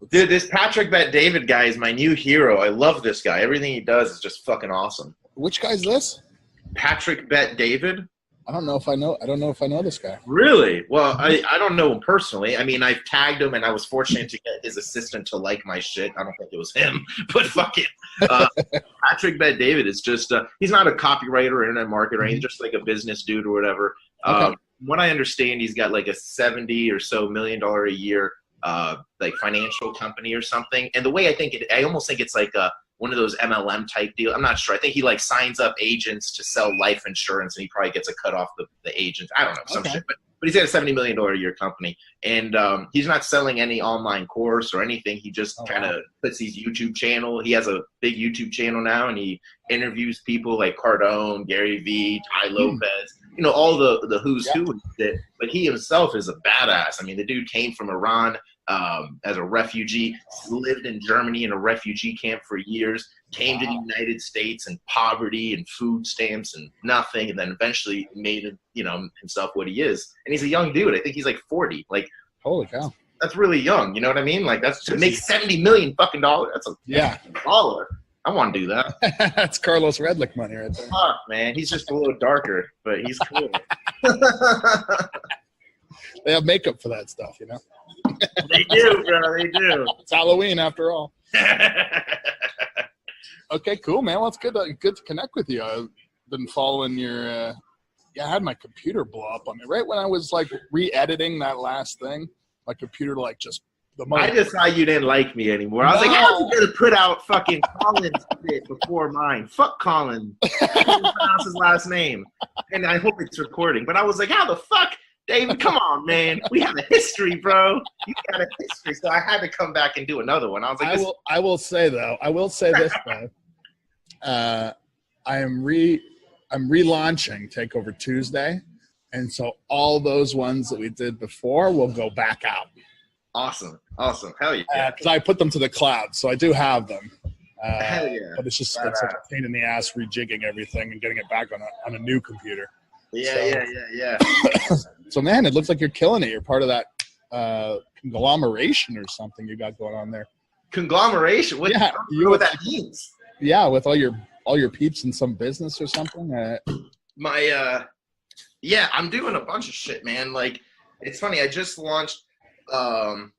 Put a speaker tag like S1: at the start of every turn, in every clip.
S1: Dude, this Patrick Bet-David guy is my new hero. I love this guy. Everything he does is just fucking awesome.
S2: Which guy's this?
S1: Patrick Bet-David.
S2: I don't know if I know this guy.
S1: Really? Well, I don't know him personally. I mean, I've tagged him, and I was fortunate to get his assistant to like my shit. I don't think it was him, but fuck it. Patrick Bet-David is just he's not a copywriter or internet marketer. He's just like a business dude or whatever.
S2: Okay.
S1: What I understand, he's got like a $70 or so million a year like financial company or something. And the way I almost think it's like one of those MLM type deal. I'm not sure. I think he like signs up agents to sell life insurance, and he probably gets a cut off the agents. I don't know, some shit. But he's got a $70 million a year company, and he's not selling any online course or anything. He just kind of puts these YouTube channel. He has a big YouTube channel now, and he interviews people like Cardone, Gary Vee, Ty Lopez, all the who's who and shit. But he himself is a badass. I mean, the dude came from Iran as a refugee, lived in Germany in a refugee camp for years, came to the United States in poverty and food stamps and nothing, and then eventually made himself what he is. And he's a young dude. I think he's like 40. Like,
S2: holy cow,
S1: that's really young. You know what I mean? Like, that's to make $70 million fucking dollars. That's a baller. I want to do that.
S2: That's Carlos Redlich money right there.
S1: Fuck, man. He's just a little darker, but he's cool.
S2: They have makeup for that stuff,
S1: They do, bro. They do.
S2: It's Halloween after all. Okay, cool, man. Well, it's good to connect with you. I've been following your I had my computer blow up on me right when I was like re-editing that last thing. My computer
S1: I just saw you didn't like me anymore. I was like, how's he gonna put out fucking Colin's shit before mine? Fuck Colin. I can't pronounce his last name. And I hope it's recording. But I was like, how the fuck? David, come on, man. We have a history, bro. You got a history. So I had to come back and do another one. I was like,
S2: I will say this, though. I'm relaunching Takeover Tuesday. And so all those ones that we did before will go back out.
S1: Awesome. Hell yeah.
S2: Because I put them to the cloud, so I do have them.
S1: Hell yeah.
S2: But it's like a pain in the ass rejigging everything and getting it back on a new computer.
S1: Yeah.
S2: So, man, it looks like you're killing it. You're part of that conglomeration or something you got going on there.
S1: Conglomeration? What,
S2: yeah,
S1: I don't know what that means.
S2: Yeah, with all your peeps in some business or something.
S1: I'm doing a bunch of shit, man. Like, it's funny. I just launched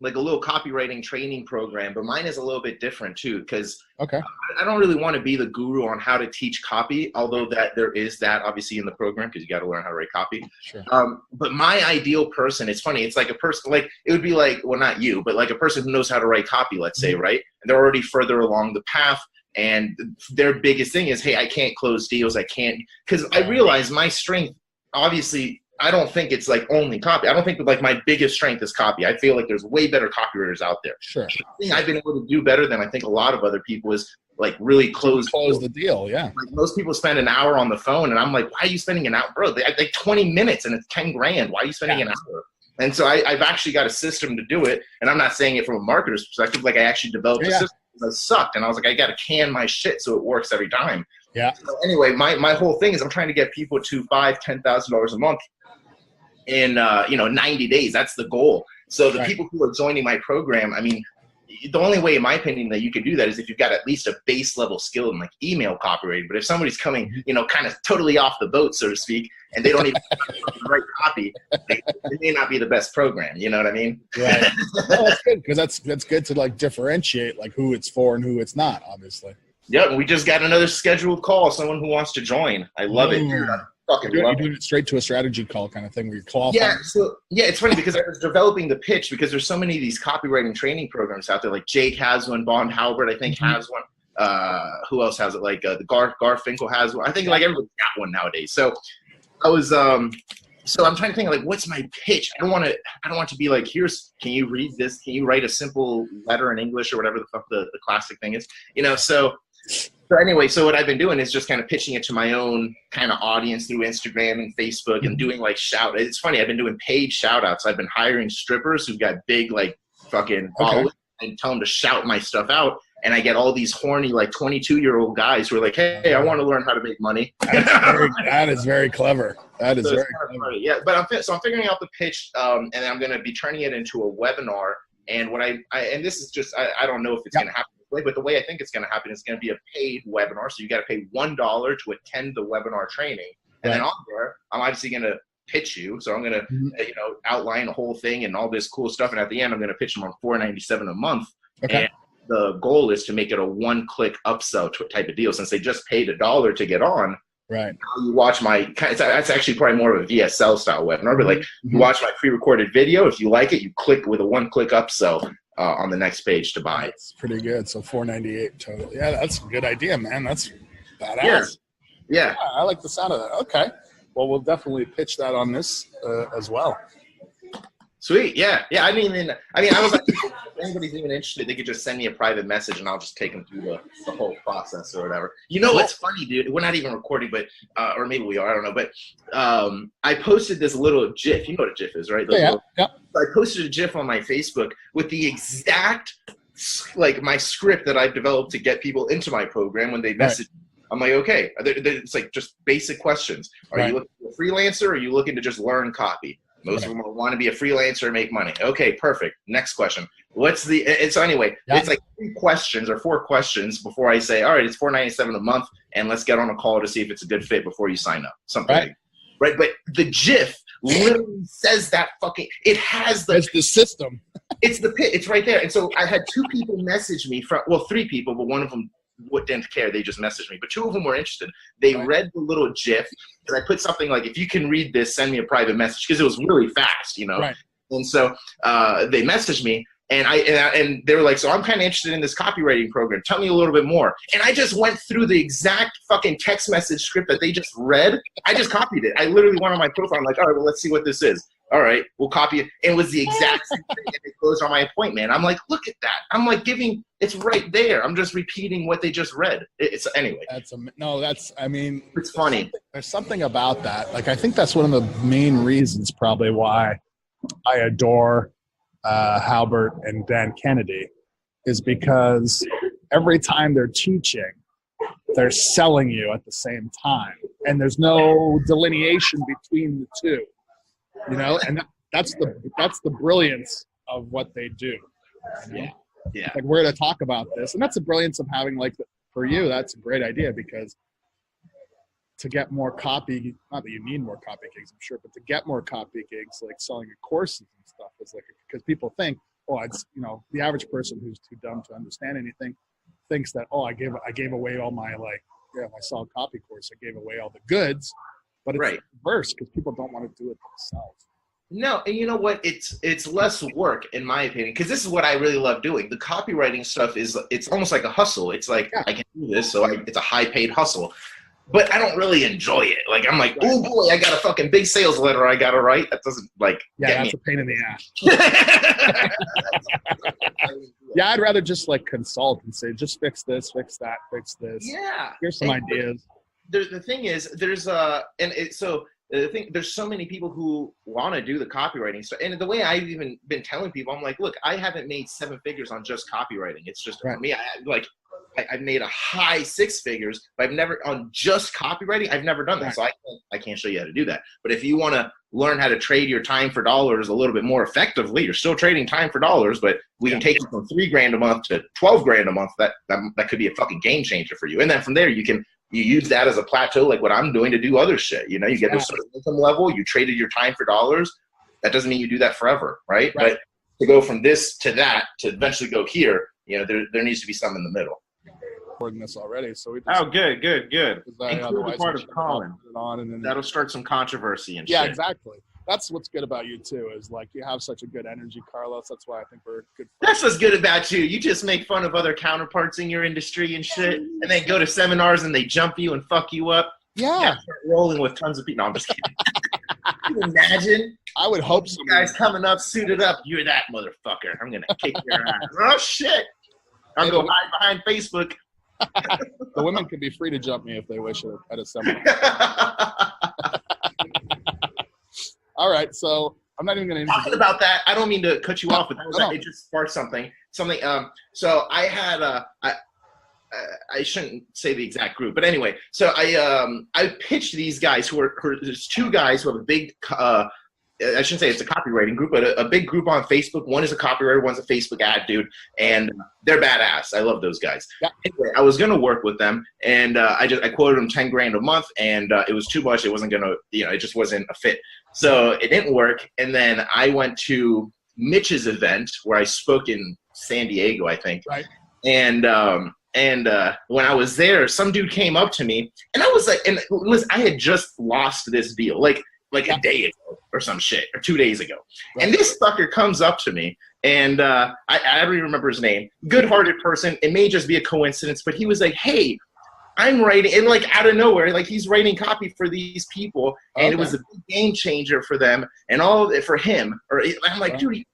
S1: like a little copywriting training program, but mine is a little bit different too, because I don't really want to be the guru on how to teach copy, although that there is that obviously in the program, because you got to learn how to write copy.
S2: Sure.
S1: But my ideal person, it's funny, it's like a person, like it would be like, well, not you, but like a person who knows how to write copy, let's say, right? And they're already further along the path, and their biggest thing is, hey, I can't close deals. I can't, because I realize my strength, obviously, I don't think it's like only copy. I don't think like my biggest strength is copy. I feel like there's way better copywriters out there.
S2: Sure.
S1: The thing I've been able to do better than I think a lot of other people is like really close
S2: the deal. Yeah.
S1: Like most people spend an hour on the phone, and I'm like, why are you spending an hour, bro? Like 20 minutes and it's 10 grand. Why are you spending an hour? And so I've actually got a system to do it. And I'm not saying it from a marketer's perspective. Like I actually developed a system that sucked, and I was like, I got to can my shit so it works every time.
S2: Yeah.
S1: So anyway, my whole thing is I'm trying to get people to $5,000, $10,000 a month in 90 days. That's the goal. So the people who are joining my program, I mean, the only way in my opinion that you can do that is if you've got at least a base level skill in like email copywriting. But if somebody's coming kind of totally off the boat, so to speak, and they don't even write copy, it may not be the best program. You know what I mean?
S2: Right. Well, that's good, because that's good to like differentiate like who it's for and who it's not, obviously.
S1: Yep, we just got another scheduled call, someone who wants to join. I love it, dude.
S2: You're doing it straight to a strategy call kind of thing where you're qualifying.
S1: Yeah, it's funny because I was developing the pitch because there's so many of these copywriting training programs out there. Like Jake has one, Bond Halbert I think has one. Who else has it? Like the Garfinkel has one. I think like everybody's got one nowadays. So I was so I'm trying to think like, what's my pitch? I don't want to be like, can you read this? Can you write a simple letter in English or whatever the fuck the classic thing is? So anyway, so what I've been doing is just kind of pitching it to my own kind of audience through Instagram and Facebook and doing like it's funny, I've been doing paid shout outs. I've been hiring strippers who've got big like fucking followers and tell them to shout my stuff out. and I get all these horny, like 22-year-old guys who are like, hey, I want to learn how to make money.
S2: That is very clever. That is very clever.
S1: Funny. Yeah, but I'm figuring out the pitch, and I'm going to be turning it into a webinar. And what and this is just, I don't know if it's going to happen this way, but the way I think it's going to happen is going to be a paid webinar. So you got to pay $1 to attend the webinar training. And then on there, I'm obviously going to pitch you. So I'm going to, outline the whole thing and all this cool stuff. And at the end, I'm going to pitch them on $4.97 a month. Okay. And the goal is to make it a one-click upsell type of deal. Since they just paid $1 to get on, right? Now you watch that's actually probably more of a VSL style webinar, but like you watch my pre-recorded video. If you like it, you click with a one-click upsell on the next page to buy.
S2: It's pretty good. So $4.98 total. Yeah, that's a good idea, man. That's badass. Yeah, I like the sound of that. Okay, well, we'll definitely pitch that on this as well.
S1: Sweet. Yeah. I mean, I was like, if anybody's even interested, they could just send me a private message and I'll just take them through the whole process or whatever. You know what's funny, dude? We're not even recording, but or maybe we are. I don't know. But I posted this little GIF. You know what a GIF is, right?
S2: Yeah.
S1: I posted a GIF on my Facebook with the exact like my script that I've developed to get people into my program when they message me. I'm like, okay, it's like just basic questions. Are you looking for a freelancer or are you looking to just learn copy? Most of them want to be a freelancer and make money. Okay, perfect. Next question. It's like 3 questions or 4 questions before I say, all right, it's $4.97 a month, and let's get on a call to see if it's a good fit before you sign up. Something right? But the GIF literally says that it has
S2: it's the system.
S1: It's the pit. It's right there. And so I had 2 people message me 3 people, but one of them didn't care. They just messaged me. But 2 of them were interested. They read the little GIF. And I put something like, if you can read this, send me a private message, because it was really fast, Right. And so they messaged me, and they were like, so I'm kind of interested in this copywriting program. Tell me a little bit more. And I just went through the exact fucking text message script that they just read. I just copied it. I literally went on my profile. I'm like, all right, well, let's see what this is. All right, we'll copy it. It was the exact same thing that they closed on my appointment. I'm like, look at that. I'm like it's right there. I'm just repeating what they just read. Anyway.
S2: It's
S1: funny.
S2: There's something about that. Like, I think that's one of the main reasons probably why I adore Halbert and Dan Kennedy, is because every time they're teaching, they're selling you at the same time. And there's no delineation between the two. And that's the brilliance of what they do.
S1: Yeah.
S2: Like, we're going to talk about this, and that's the brilliance of having, like, for you, that's a great idea, because to get more copy, not that you need more copy gigs, I'm sure, but to get more copy gigs, like selling your courses and stuff, is like, because people think, it's the average person who's too dumb to understand anything thinks that, I gave away all my my solid copy course, I gave away all the goods. But it's reverse, because people don't want to do it themselves.
S1: No, and you know what? It's less work, in my opinion, because this is what I really love doing. The copywriting stuff it's almost like a hustle. It's like, I can do this, so it's a high-paid hustle. But I don't really enjoy it. Like, I'm like, oh boy, I got a fucking big sales letter I got to write. That doesn't
S2: that's a pain in the ass. I'd rather just consult and say, just fix this, fix that, fix this.
S1: Yeah.
S2: Here's some ideas.
S1: The thing is, there's so many people who want to do the copywriting stuff. And the way I've even been telling people, I'm like, look, I haven't made 7 figures on just copywriting. It's just for me. I've made a high 6 figures, but I've never on just copywriting. I've never done that, so I can't show you how to do that. But if you want to learn how to trade your time for dollars a little bit more effectively, you're still trading time for dollars, but we can take you from $3,000 a month to $12,000 a month. That could be a fucking game changer for you. And then from there, you use that as a plateau, like what I'm doing, to do other shit. You get to a certain income level, you traded your time for dollars. That doesn't mean you do that forever, right? But to go from this to that, to eventually go here, there needs to be some in the middle.
S2: Recording this already, so we
S1: just, good. Include the part of Colin. That'll start some controversy and shit.
S2: Yeah, exactly. That's what's good about you too, is you have such a good energy, Carlos. That's why I think we're good friends.
S1: That's what's good about you. You just make fun of other counterparts in your industry and shit, and then go to seminars and they jump you and fuck you up.
S2: Yeah.
S1: Start rolling with tons of people. No, I'm just kidding. Can you imagine?
S2: I would hope so.
S1: Guys coming up, suited up. You're that motherfucker. I'm gonna kick your ass. Oh shit! I'll go hide behind Facebook.
S2: The women can be free to jump me if they wish at a seminar. All right, so I'm not even going to
S1: talking about that. I don't mean to cut you off, but it just sparked something. So I had I shouldn't say the exact group, but anyway. So I pitched these guys there's two guys who have a big. I shouldn't say it's a copywriting group, but a big group on Facebook. One is a copywriter, one's a Facebook ad dude, and they're badass. I love those guys. Yeah. Anyway, I was gonna work with them, and I quoted them $10,000 a month, and it was too much. It wasn't gonna, it just wasn't a fit. So it didn't work. And then I went to Mitch's event where I spoke in San Diego, I think.
S2: Right.
S1: And when I was there, some dude came up to me, and I was like, I had just lost this deal, like a day ago or some shit, or 2 days ago. Right. And this fucker comes up to me, and I don't even remember his name. Good-hearted person. It may just be a coincidence, but he was like, hey, I'm writing, and like out of nowhere, like he's writing copy for these people, and it was a big game changer for them and all for him. I'm like, dude,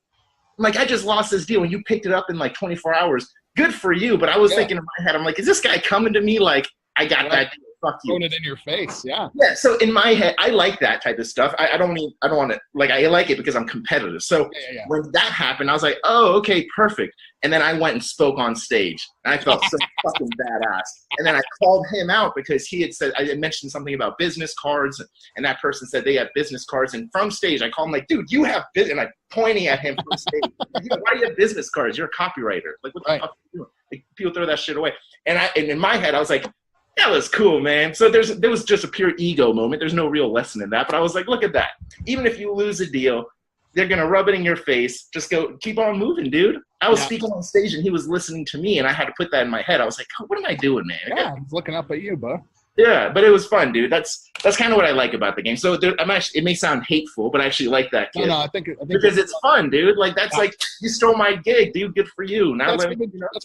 S1: I just lost this deal, and you picked it up in like 24 hours. Good for you. But I was thinking in my head, I'm like, is this guy coming to me like I got that deal? Fuck you.
S2: Throwing it in your face, yeah.
S1: Yeah, so in my head, I like that type of stuff. I don't want to, like, I like it because I'm competitive. So when that happened, I was like, oh, okay, perfect. And then I went and spoke on stage, and I felt so fucking badass. And then I called him out because he had said, I had mentioned something about business cards, and that person said they have business cards. And from stage, I called him like, dude, you have business, and I'm pointing at him from stage. Why do you have business cards? You're a copywriter. Like, what the fuck are you doing? Like, people throw that shit away. And in my head, I was like, that was cool, man. So there was just a pure ego moment. There's no real lesson in that. But I was like, look at that. Even if you lose a deal, they're going to rub it in your face. Just keep on moving, dude. I was speaking on stage, and he was listening to me, and I had to put that in my head. I was like, oh, what am I doing, man?
S2: Yeah, he's looking up at you, bro.
S1: Yeah, but it was fun, dude. That's kind of what I like about the game. So it may sound hateful, but I actually like that kid.
S2: No, I think
S1: because it's fun, dude. Like, that's like, you stole my gig, dude. Good for you. Now
S2: that's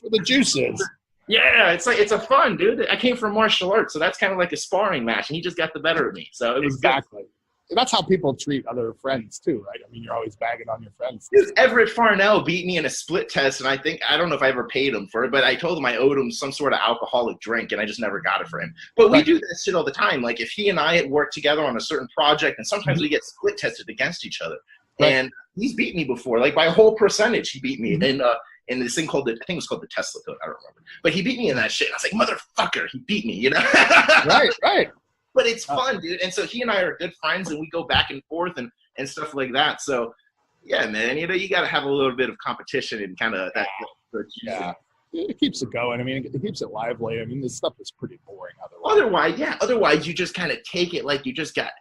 S2: what the juice is.
S1: Yeah, it's a fun, dude. I came from martial arts, so that's kind of like a sparring match, and he just got the better of me. So it was
S2: exactly. Good. That's how people treat other friends too, right? I mean, you're always bagging on your friends.
S1: Dude, Everett Farnell beat me in a split test, and I don't know if I ever paid him for it, but I told him I owed him some sort of alcoholic drink, and I just never got it for him. But we do this shit all the time. Like, if he and I had worked together on a certain project, and sometimes we get split tested against each other. Right. And he's beat me before, like by a whole percentage. He beat me, in this thing called I think it was called the Tesla code. I don't remember, but he beat me in that shit. And I was like, motherfucker, he beat me,
S2: Right.
S1: But it's fun, dude. And so he and I are good friends, and we go back and forth and stuff like that. So yeah, man, you got to have a little bit of competition and kind of that.
S2: Yeah. It keeps it going. I mean, it keeps it lively. I mean, this stuff is pretty boring
S1: Otherwise, you just kind of take it like you just got.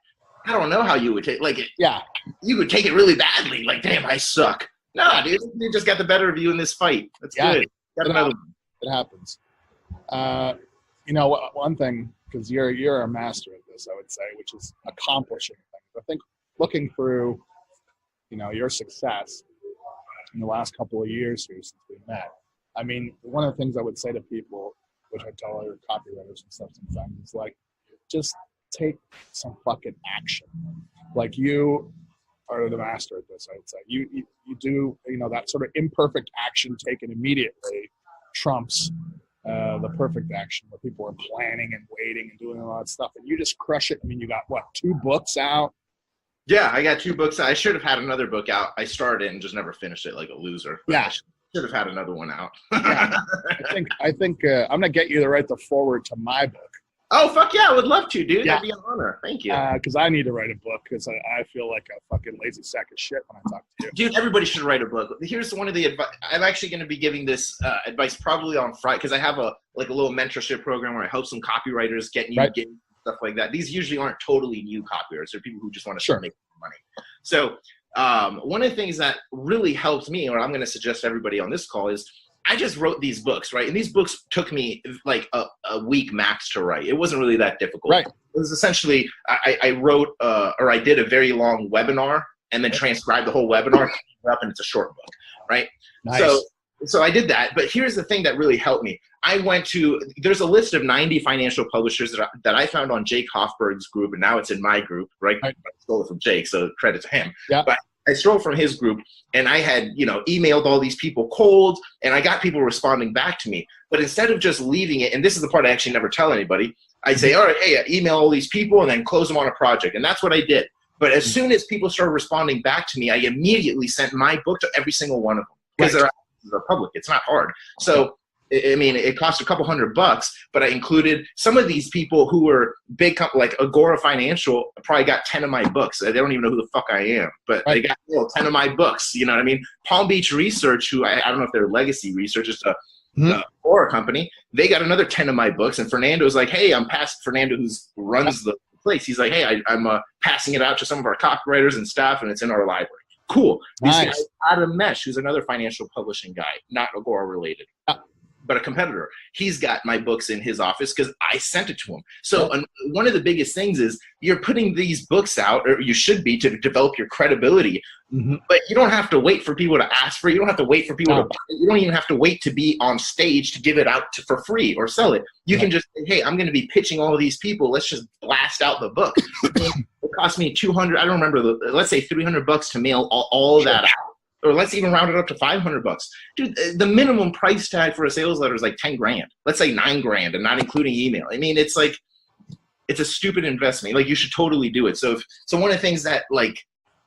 S1: I don't know how you would take like it.
S2: Yeah.
S1: You would take it really badly. Like, damn, I suck. Nah, dude, you just got the better of you in this fight. That's good. Got another one.
S2: It happens. One thing, because you're a master at this, I would say, which is accomplishing things. I think looking through, your success in the last couple of years here since we met. I mean, one of the things I would say to people, which I tell other copywriters and stuff sometimes, is like, just take some fucking action. Like, you are the master at this, I would say. You do, that sort of imperfect action taken immediately trumps the perfect action where people are planning and waiting and doing all that stuff. And you just crush it. I mean, you got, 2 books out?
S1: Yeah, I got 2 books out. I should have had another book out. I started and just never finished it like a loser.
S2: Yeah.
S1: I should have had another one out.
S2: Yeah. I think I'm going to get you to write the foreword to my book.
S1: Oh, fuck yeah, I would love to, dude. Yeah. That'd be an honor. Thank you.
S2: Because I need to write a book because I feel like a fucking lazy sack of shit when I talk to you.
S1: Dude, everybody should write a book. Here's one of the advice. I'm actually going to be giving this advice probably on Friday because I have a little mentorship program where I help some copywriters get new gigs and stuff like that. These usually aren't totally new copywriters. They're people who just want to start making money. So one of the things that really helped me, or I'm going to suggest to everybody on this call, is I just wrote these books, right? And these books took me like a week max to write. It wasn't really that difficult.
S2: Right.
S1: It was essentially, I wrote or I did a very long webinar and then transcribed the whole webinar up, and it's a short book, right?
S2: Nice.
S1: So I did that. But here's the thing that really helped me. There's a list of 90 financial publishers that I found on Jake Hoffberg's group, and now it's in my group, right? I stole it from Jake, so credit to him.
S2: Yeah.
S1: But I stole from his group, and I had, emailed all these people cold, and I got people responding back to me. But instead of just leaving it, and this is the part I actually never tell anybody, I say, all right, hey, email all these people and then close them on a project. And that's what I did. But as soon as people started responding back to me, I immediately sent my book to every single one of them because they're public. It's not hard. So, I mean, it cost a couple $100, but I included some of these people who were big, like Agora Financial, probably got 10 of my books. They don't even know who the fuck I am, but they got 10 of my books. You know what I mean? Palm Beach Research, who I don't know if they're Legacy Research, it's a Agora company. They got another 10 of my books. And Fernando's like, hey, Fernando, who runs the place. He's like, hey, I'm passing it out to some of our copywriters and staff, and it's in our library. Cool. Nice. These guys, Adam Mesh, who's another financial publishing guy, not Agora related. But a competitor, he's got my books in his office because I sent it to him. So one of the biggest things is you're putting these books out, or you should be, to develop your credibility. But you don't have to wait for people to ask for it. You don't have to wait for people to buy it. You don't even have to wait to be on stage to give it out for free or sell it. You can just say, hey, I'm going to be pitching all of these people. Let's just blast out the book. It cost me $200. I don't remember. Let's say $300 to mail all of that out. Or let's even round it up to $500. Dude, the minimum price tag for a sales letter is like 10 grand. Let's say 9 grand, and not including email. I mean, it's like, it's a stupid investment. Like, you should totally do it. So one of the things that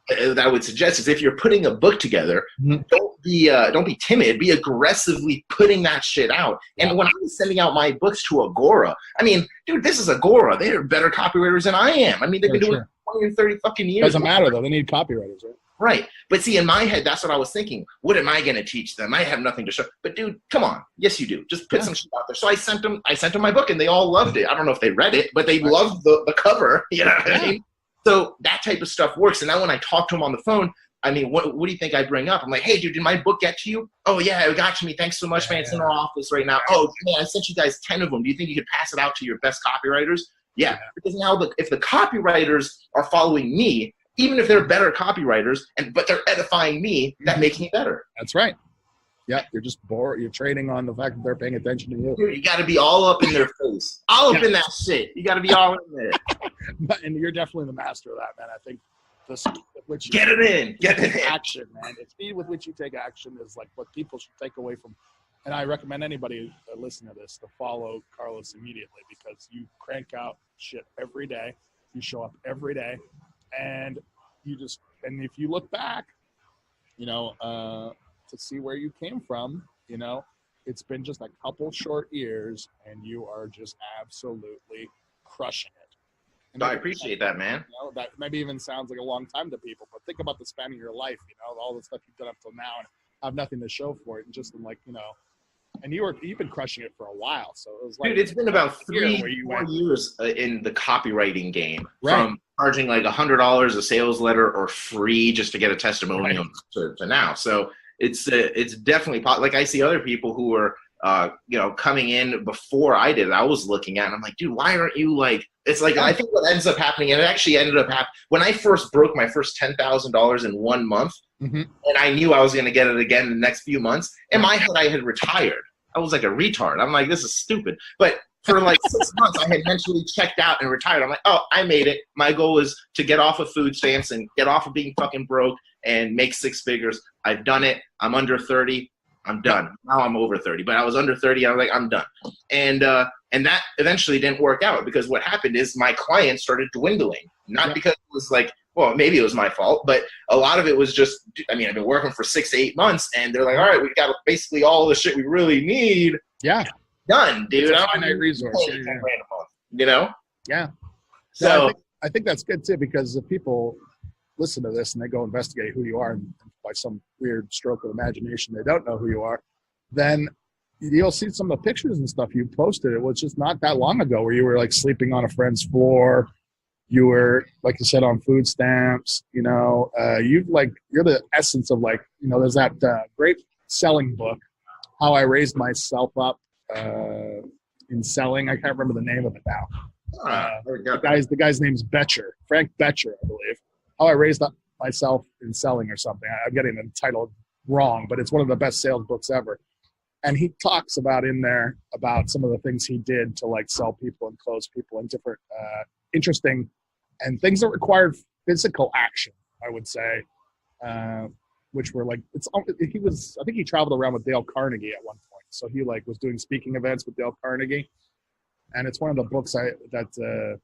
S1: that I would suggest is if you're putting a book together, don't be timid. Be aggressively putting that shit out. And when I was sending out my books to Agora, I mean, dude, this is Agora. They're better copywriters than I am. I mean, they've been doing it for 20 or 30 fucking years.
S2: Doesn't matter though. They need copywriters, right?
S1: Right. But see, in my head, that's what I was thinking. What am I going to teach them? I have nothing to show. But dude, come on. Yes, you do. Just put some shit out there. So I sent them my book, and they all loved it. I don't know if they read it, but they loved the cover. You know what I mean? So that type of stuff works. And now when I talk to them on the phone, I mean, what do you think I bring up? I'm like, hey, dude, did my book get to you? Oh, yeah, it got to me. Thanks so much, man. It's in our office right now. Oh, man, I sent you guys 10 of them. Do you think you could pass it out to your best copywriters? Yeah. Because now if the copywriters are following me, even if they're better copywriters, but they're edifying me, that makes me better.
S2: That's right. Yeah, you're just bored. You're trading on the fact that they're paying attention to you.
S1: Dude, you got to be all up in their face. All up in that shit. You got to be all in there.
S2: And you're definitely the master of that, man. I think the speed with which
S1: Get it in.
S2: Action, man. The speed with which you take action is like what people should take away from. And I recommend anybody listening to this to follow Carlos immediately, because you crank out shit every day. You show up every day. And if you look back, to see where you came from, it's been just a couple short years, and you are just absolutely crushing it. And
S1: I appreciate that, man.
S2: That maybe even sounds like a long time to people, but think about the span of your life, all the stuff you've done up till now, and have nothing to show for it. And just and you've been crushing it for a while. So it was like,
S1: dude, it's been about 4 years in the copywriting game, from charging like $100 a sales letter or free just to get a testimonial to now. So it's definitely like, I see other people who are coming in before I did. I was looking at, and I'm like, dude, why aren't you like? It's like, I think what ends up happening, and it actually ended up happening when I first broke my first $10,000 in 1 month, and I knew I was going to get it again in the next few months. In my head, I had retired. I was like a retard. I'm like, this is stupid. But for like 6 months, I had mentally checked out and retired. I'm like, oh, I made it. My goal was to get off of food stamps and get off of being fucking broke and make 6 figures. I've done it. I'm under 30. I'm done. Now I'm over 30, but I was under 30. I was like, I'm done. And that eventually didn't work out, because what happened is my clients started dwindling. Not because it was like, well, maybe it was my fault, but a lot of it was just, I mean, I've been working for 6 to 8 months, and they're like, all right, we've got basically all the shit we really need.
S2: Yeah.
S1: Done, dude.
S2: It's a finite resource.
S1: Yeah.
S2: So I think that's good too, because if people listen to this and they go investigate who you are, and by some weird stroke of imagination they don't know who you are, then you'll see some of the pictures and stuff you posted. It was just not that long ago where you were like sleeping on a friend's floor. You were, like you said, on food stamps. You're the essence of there's that great selling book, How I Raised Myself Up in Selling. I can't remember the name of it now. The guy's name's Betcher, Frank Betcher, I believe. How I Raised Up Myself in Selling or something. I'm getting the title wrong, but it's one of the best sales books ever. And he talks about in there about some of the things he did to sell people and close people in different interesting and things that required physical action, I would say, which were I think he traveled around with Dale Carnegie at one point. So he was doing speaking events with Dale Carnegie. And it's one of the books that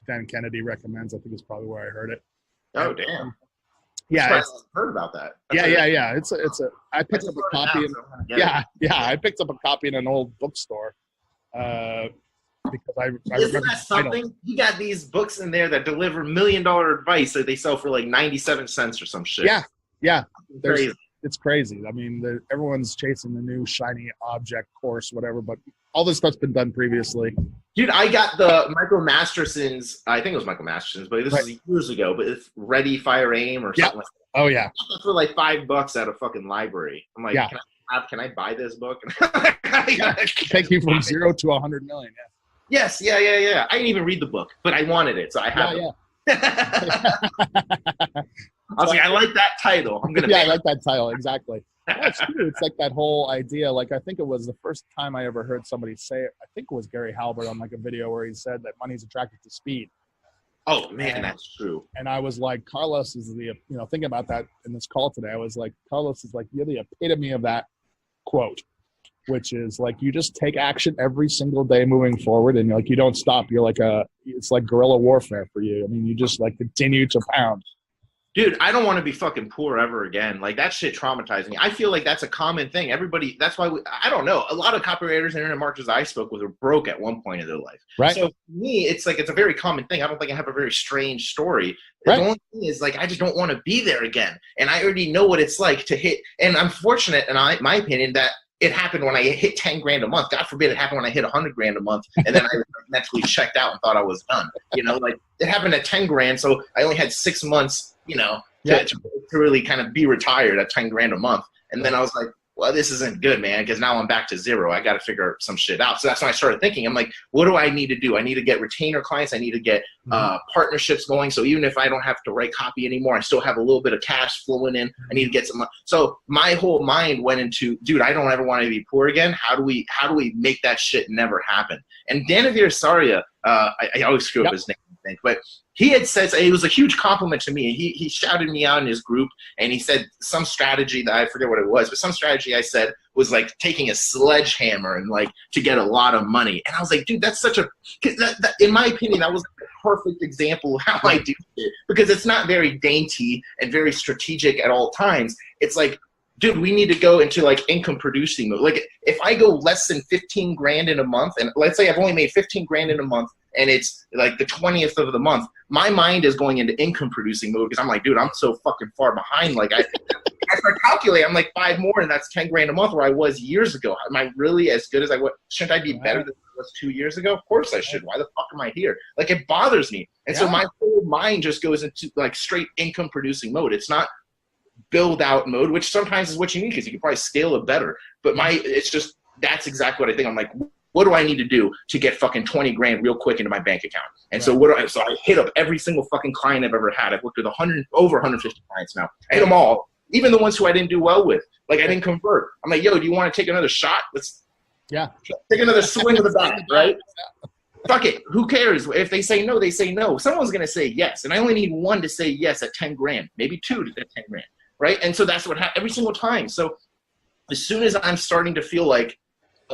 S2: Dan Kennedy recommends. I think it's probably where I heard it.
S1: Oh, damn.
S2: Yeah,
S1: I've heard about that.
S2: Yeah. It's a. I picked up a copy. I picked up a copy in an old bookstore. Because I
S1: Isn't that something? You got these books in there that deliver $1 million advice that they sell for like 97 cents or some shit.
S2: Yeah.
S1: Crazy.
S2: It's crazy. I mean, everyone's chasing the new shiny object course, whatever, but all this stuff's been done previously.
S1: Dude, I got the Michael Masterson's, I think it was Michael Masterson's, but this was years ago, but it's Ready, Fire, Aim or something like that.
S2: Oh, yeah.
S1: For like $5 at a fucking library. I'm like, can I buy this book?
S2: Take you from 0 to 100 million,
S1: Yes, yeah. I didn't even read the book, but I wanted it, so I have it. I was like, I like that title. I'm gonna.
S2: I like that title exactly. That's true. It's like that whole idea. Like I think it was the first time I ever heard somebody say it. I think it was Gary Halbert on like a video where he said that money's attracted to speed.
S1: Oh man, that's true.
S2: And I was like, Carlos is thinking about that in this call today. I was like, Carlos is like, you're the epitome of that quote, which is like you just take action every single day moving forward, and like you don't stop. You're like it's like guerrilla warfare for you. I mean, you just like continue to pound.
S1: Dude, I don't want to be fucking poor ever again. Like, that shit traumatized me. I feel like that's a common thing. Everybody, that's why, I don't know. A lot of copywriters and internet marketers I spoke with were broke at one point in their life.
S2: Right.
S1: So, for me, it's like, it's a very common thing. I don't think I have a very strange story.
S2: Right.
S1: The only thing is, like, I just don't want to be there again. And I already know what it's like to hit. And I'm fortunate, in my opinion, that it happened when I hit 10 grand a month. God forbid it happened when I hit 100 grand a month. And then I mentally checked out and thought I was done. Like, it happened at 10 grand. So I only had 6 months, to really kind of be retired at 10 grand a month. And then I was like, well, this isn't good, man, because now I'm back to zero. I got to figure some shit out. So that's when I started thinking. I'm like, what do I need to do? I need to get retainer clients. I need to get partnerships going. So even if I don't have to write copy anymore, I still have a little bit of cash flowing in. I need to get some money. So my whole mind went into, dude, I don't ever want to be poor again. How do we make that shit never happen? And Danavir Saria, I always screw up his name, I think, but he had said, it was a huge compliment to me. He shouted me out in his group, and he said some strategy that I forget what it was, but some strategy I said was like taking a sledgehammer and like to get a lot of money. And I was like, dude, that's such that in my opinion, that was the perfect example of how I do it, because it's not very dainty and very strategic at all times. It's like, dude, we need to go into like income producing mode. Like if I go less than 15 grand in a month, and let's say I've only made 15 grand in a month, and it's like the 20th of the month, my mind is going into income producing mode because I'm like, dude, I'm so fucking far behind. Like I start calculating, I'm like 5 more, and that's 10 grand a month where I was years ago. Am I really as good as I was? Shouldn't I be better than I was 2 years ago? Of course I should. Why the fuck am I here? Like it bothers me. And so my whole mind just goes into like straight income producing mode. It's not build out mode, which sometimes is what you need because you can probably scale it better. But it's just, that's exactly what I think. I'm like, what do I need to do to get fucking 20 grand real quick into my bank account? And so so I hit up every single fucking client I've ever had. I've worked with over 150 clients now. I hit them all, even the ones who I didn't do well with. Like I didn't convert. I'm like, yo, do you want to take another shot? Let's take another swing of the bat, right? Fuck it. Who cares? If they say no, they say no. Someone's going to say yes. And I only need one to say yes at 10 grand, maybe two to 10 grand, right? And so that's what happens every single time. So as soon as I'm starting to feel like,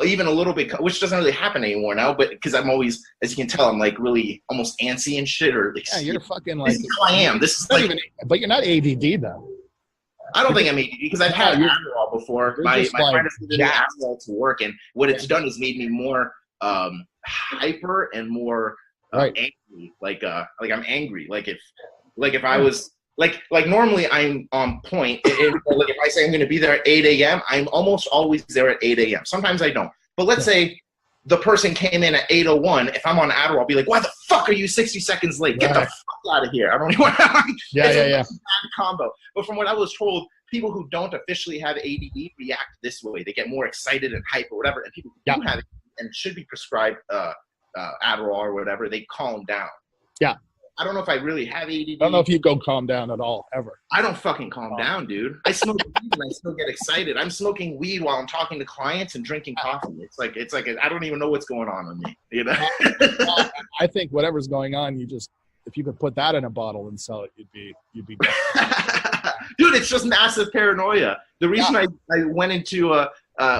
S1: even a little bit, which doesn't really happen anymore now, but because I'm always, as you can tell, I'm like really almost antsy and shit, or like,
S2: you're fucking like,
S1: this is how I am. This is like,
S2: even, but you're not ADD though.
S1: I don't think I'm ADD because I've had Adderall before. My friend has been Adderall to work, and what it's done is made me more hyper and more angry. Like I'm angry. Like if I was. Like normally I'm on point. Like if I say I'm going to be there at 8 a.m., I'm almost always there at 8 a.m. Sometimes I don't. But let's say the person came in at 8:01. If I'm on Adderall, I'll be like, why the fuck are you 60 seconds late? Get the fuck out of here. I don't even want to. It's a bad combo. But from what I was told, people who don't officially have ADD react this way. They get more excited and hype or whatever. And people who do have it and should be prescribed Adderall or whatever, they calm down.
S2: Yeah. I
S1: don't know if I really have ADD.
S2: I don't know if you go calm down at all, ever.
S1: I don't fucking calm down, dude. I smoke weed and I still get excited. I'm smoking weed while I'm talking to clients and drinking coffee. It's like I don't even know what's going on with me. You know?
S2: Well, I think whatever's going on, if you could put that in a bottle and sell it, you'd be
S1: Dude, it's just massive paranoia. The reason I went into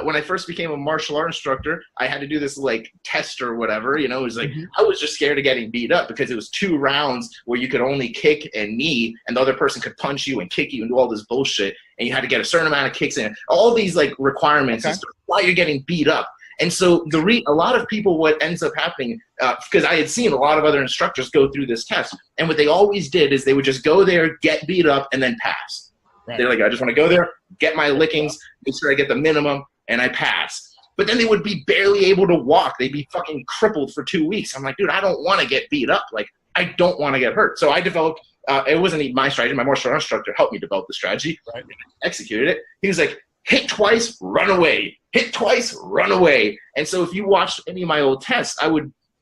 S1: when I first became a martial art instructor, I had to do this like test or whatever, you know, it was like, I was just scared of getting beat up because it was 2 rounds where you could only kick and knee and the other person could punch you and kick you and do all this bullshit. And you had to get a certain amount of kicks in, all these like requirements as to why you're getting beat up. And so a lot of people, what ends up happening, because I had seen a lot of other instructors go through this test, and what they always did is they would just go there, get beat up, and then pass. Right. They're like, I just want to go there, get my lickings, make sure I get the minimum, and I pass. But then they would be barely able to walk. They'd be fucking crippled for 2 weeks. I'm like, dude, I don't want to get beat up. Like, I don't want to get hurt. So I developed, it wasn't even my strategy. My martial arts instructor helped me develop the strategy. Right. Executed it. He was like, hit twice, run away. Hit twice, run away. And so if you watched any of my old tests, I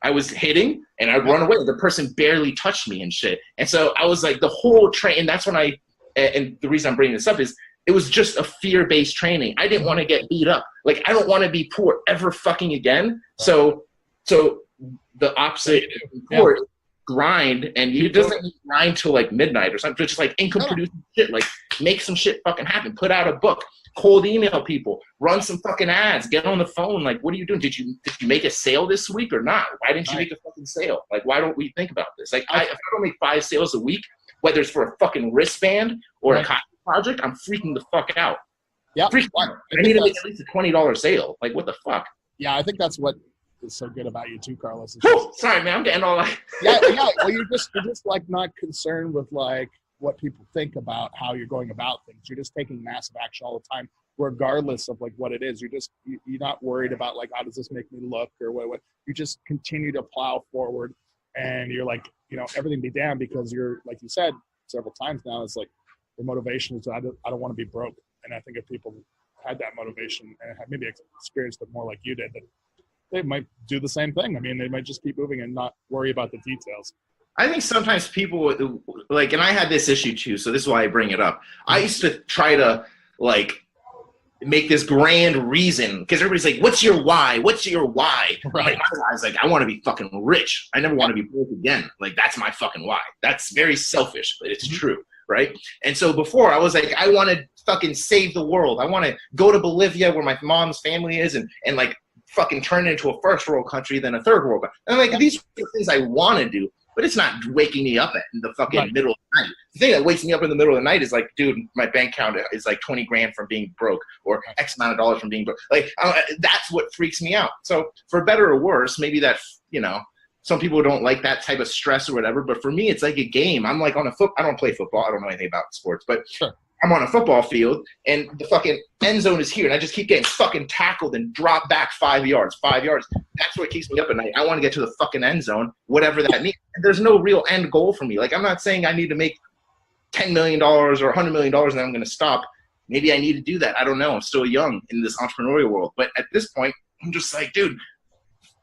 S1: was hitting and I'd run away. The person barely touched me and shit. And so I was like, the whole train, and that's when and the reason I'm bringing this up is it was just a fear-based training. I didn't want to get beat up. Like, I don't want to be poor ever fucking again. So the opposite of poor, grind, and it doesn't grind till like midnight or something. Just like income-producing shit. Like, make some shit fucking happen. Put out a book. Cold email people, run some fucking ads, get on the phone. Like, what are you doing? Did you make a sale this week or not? Why didn't you make a fucking sale? Like, why don't we think about this? Like, if I don't make 5 sales a week, whether it's for a fucking wristband or a copy project, I'm freaking the fuck out. Yeah, I need to make at least a $20 sale. Like, what the fuck?
S2: Yeah, I think that's what is so good about you too, Carlos.
S1: Sorry, man, I'm getting all like.
S2: yeah. Well, you're just like not concerned with like what people think about how you're going about things. You're just taking massive action all the time, regardless of like what it is. You're not worried about like, how does this make me look or what. You just continue to plow forward, and you're like, you know, everything be damned, because you're, like you said several times now, it's like your motivation is I don't want to be broke. And I think if people had that motivation and had maybe experienced it more like you did, that they might do the same thing. I mean, they might just keep moving and not worry about the details.
S1: I think sometimes people like, and I had this issue too, so this is why I bring it up. I used to try to like make this grand reason, because everybody's like, what's your why? What's your why? Right. Like, my why is like, I want to be fucking rich. I never want to be broke again. Like, that's my fucking why. That's very selfish, but it's true. Right. And so before I was like, I want to fucking save the world. I want to go to Bolivia where my mom's family is and like fucking turn it into a first world country, then a third world country. And like, these are things I want to do. But it's not waking me up in the fucking middle of the night. The thing that wakes me up in the middle of the night is like, dude, my bank account is like 20 grand from being broke, or X amount of dollars from being broke. Like, that's what freaks me out. So for better or worse, maybe that, you know, some people don't like that type of stress or whatever. But for me, it's like a game. I'm like on a I don't play football. I don't know anything about sports, but I'm on a football field and the fucking end zone is here, and I just keep getting fucking tackled and drop back 5 yards. That's what keeps me up at night. I want to get to the fucking end zone, whatever that means. There's no real end goal for me. Like, I'm not saying I need to make $10 million or $100 million and I'm going to stop. Maybe I need to do that. I don't know. I'm still young in this entrepreneurial world. But at this point, I'm just like, dude,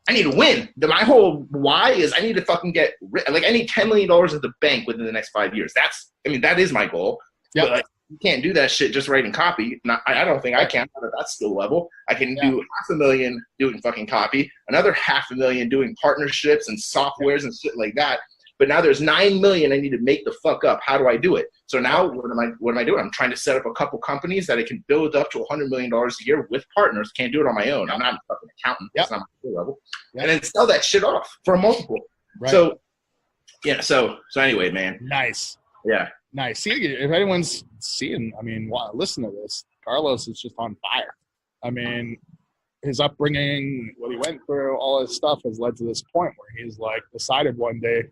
S1: I need to win. My whole why is I need to fucking get like, I need $10 million in the bank within the next 5 years. That is my goal. Yeah. But like, you can't do that shit just writing copy. I don't think I can at that skill level. I can do $500,000 doing fucking copy, another $500,000 doing partnerships and softwares and shit like that. But now there's $9 million I need to make the fuck up. How do I do it? So now what am I doing? I'm trying to set up a couple companies that I can build up to $100 million a year with partners. Can't do it on my own. I'm not a fucking accountant. That's not my skill level. And then sell that shit off for a multiple. Right. So yeah. So anyway, man.
S2: Nice.
S1: Yeah.
S2: Nice. See, if anyone's seeing, listen to this, Carlos is just on fire. I mean, his upbringing, what he went through, all his stuff has led to this point where he's like decided one day,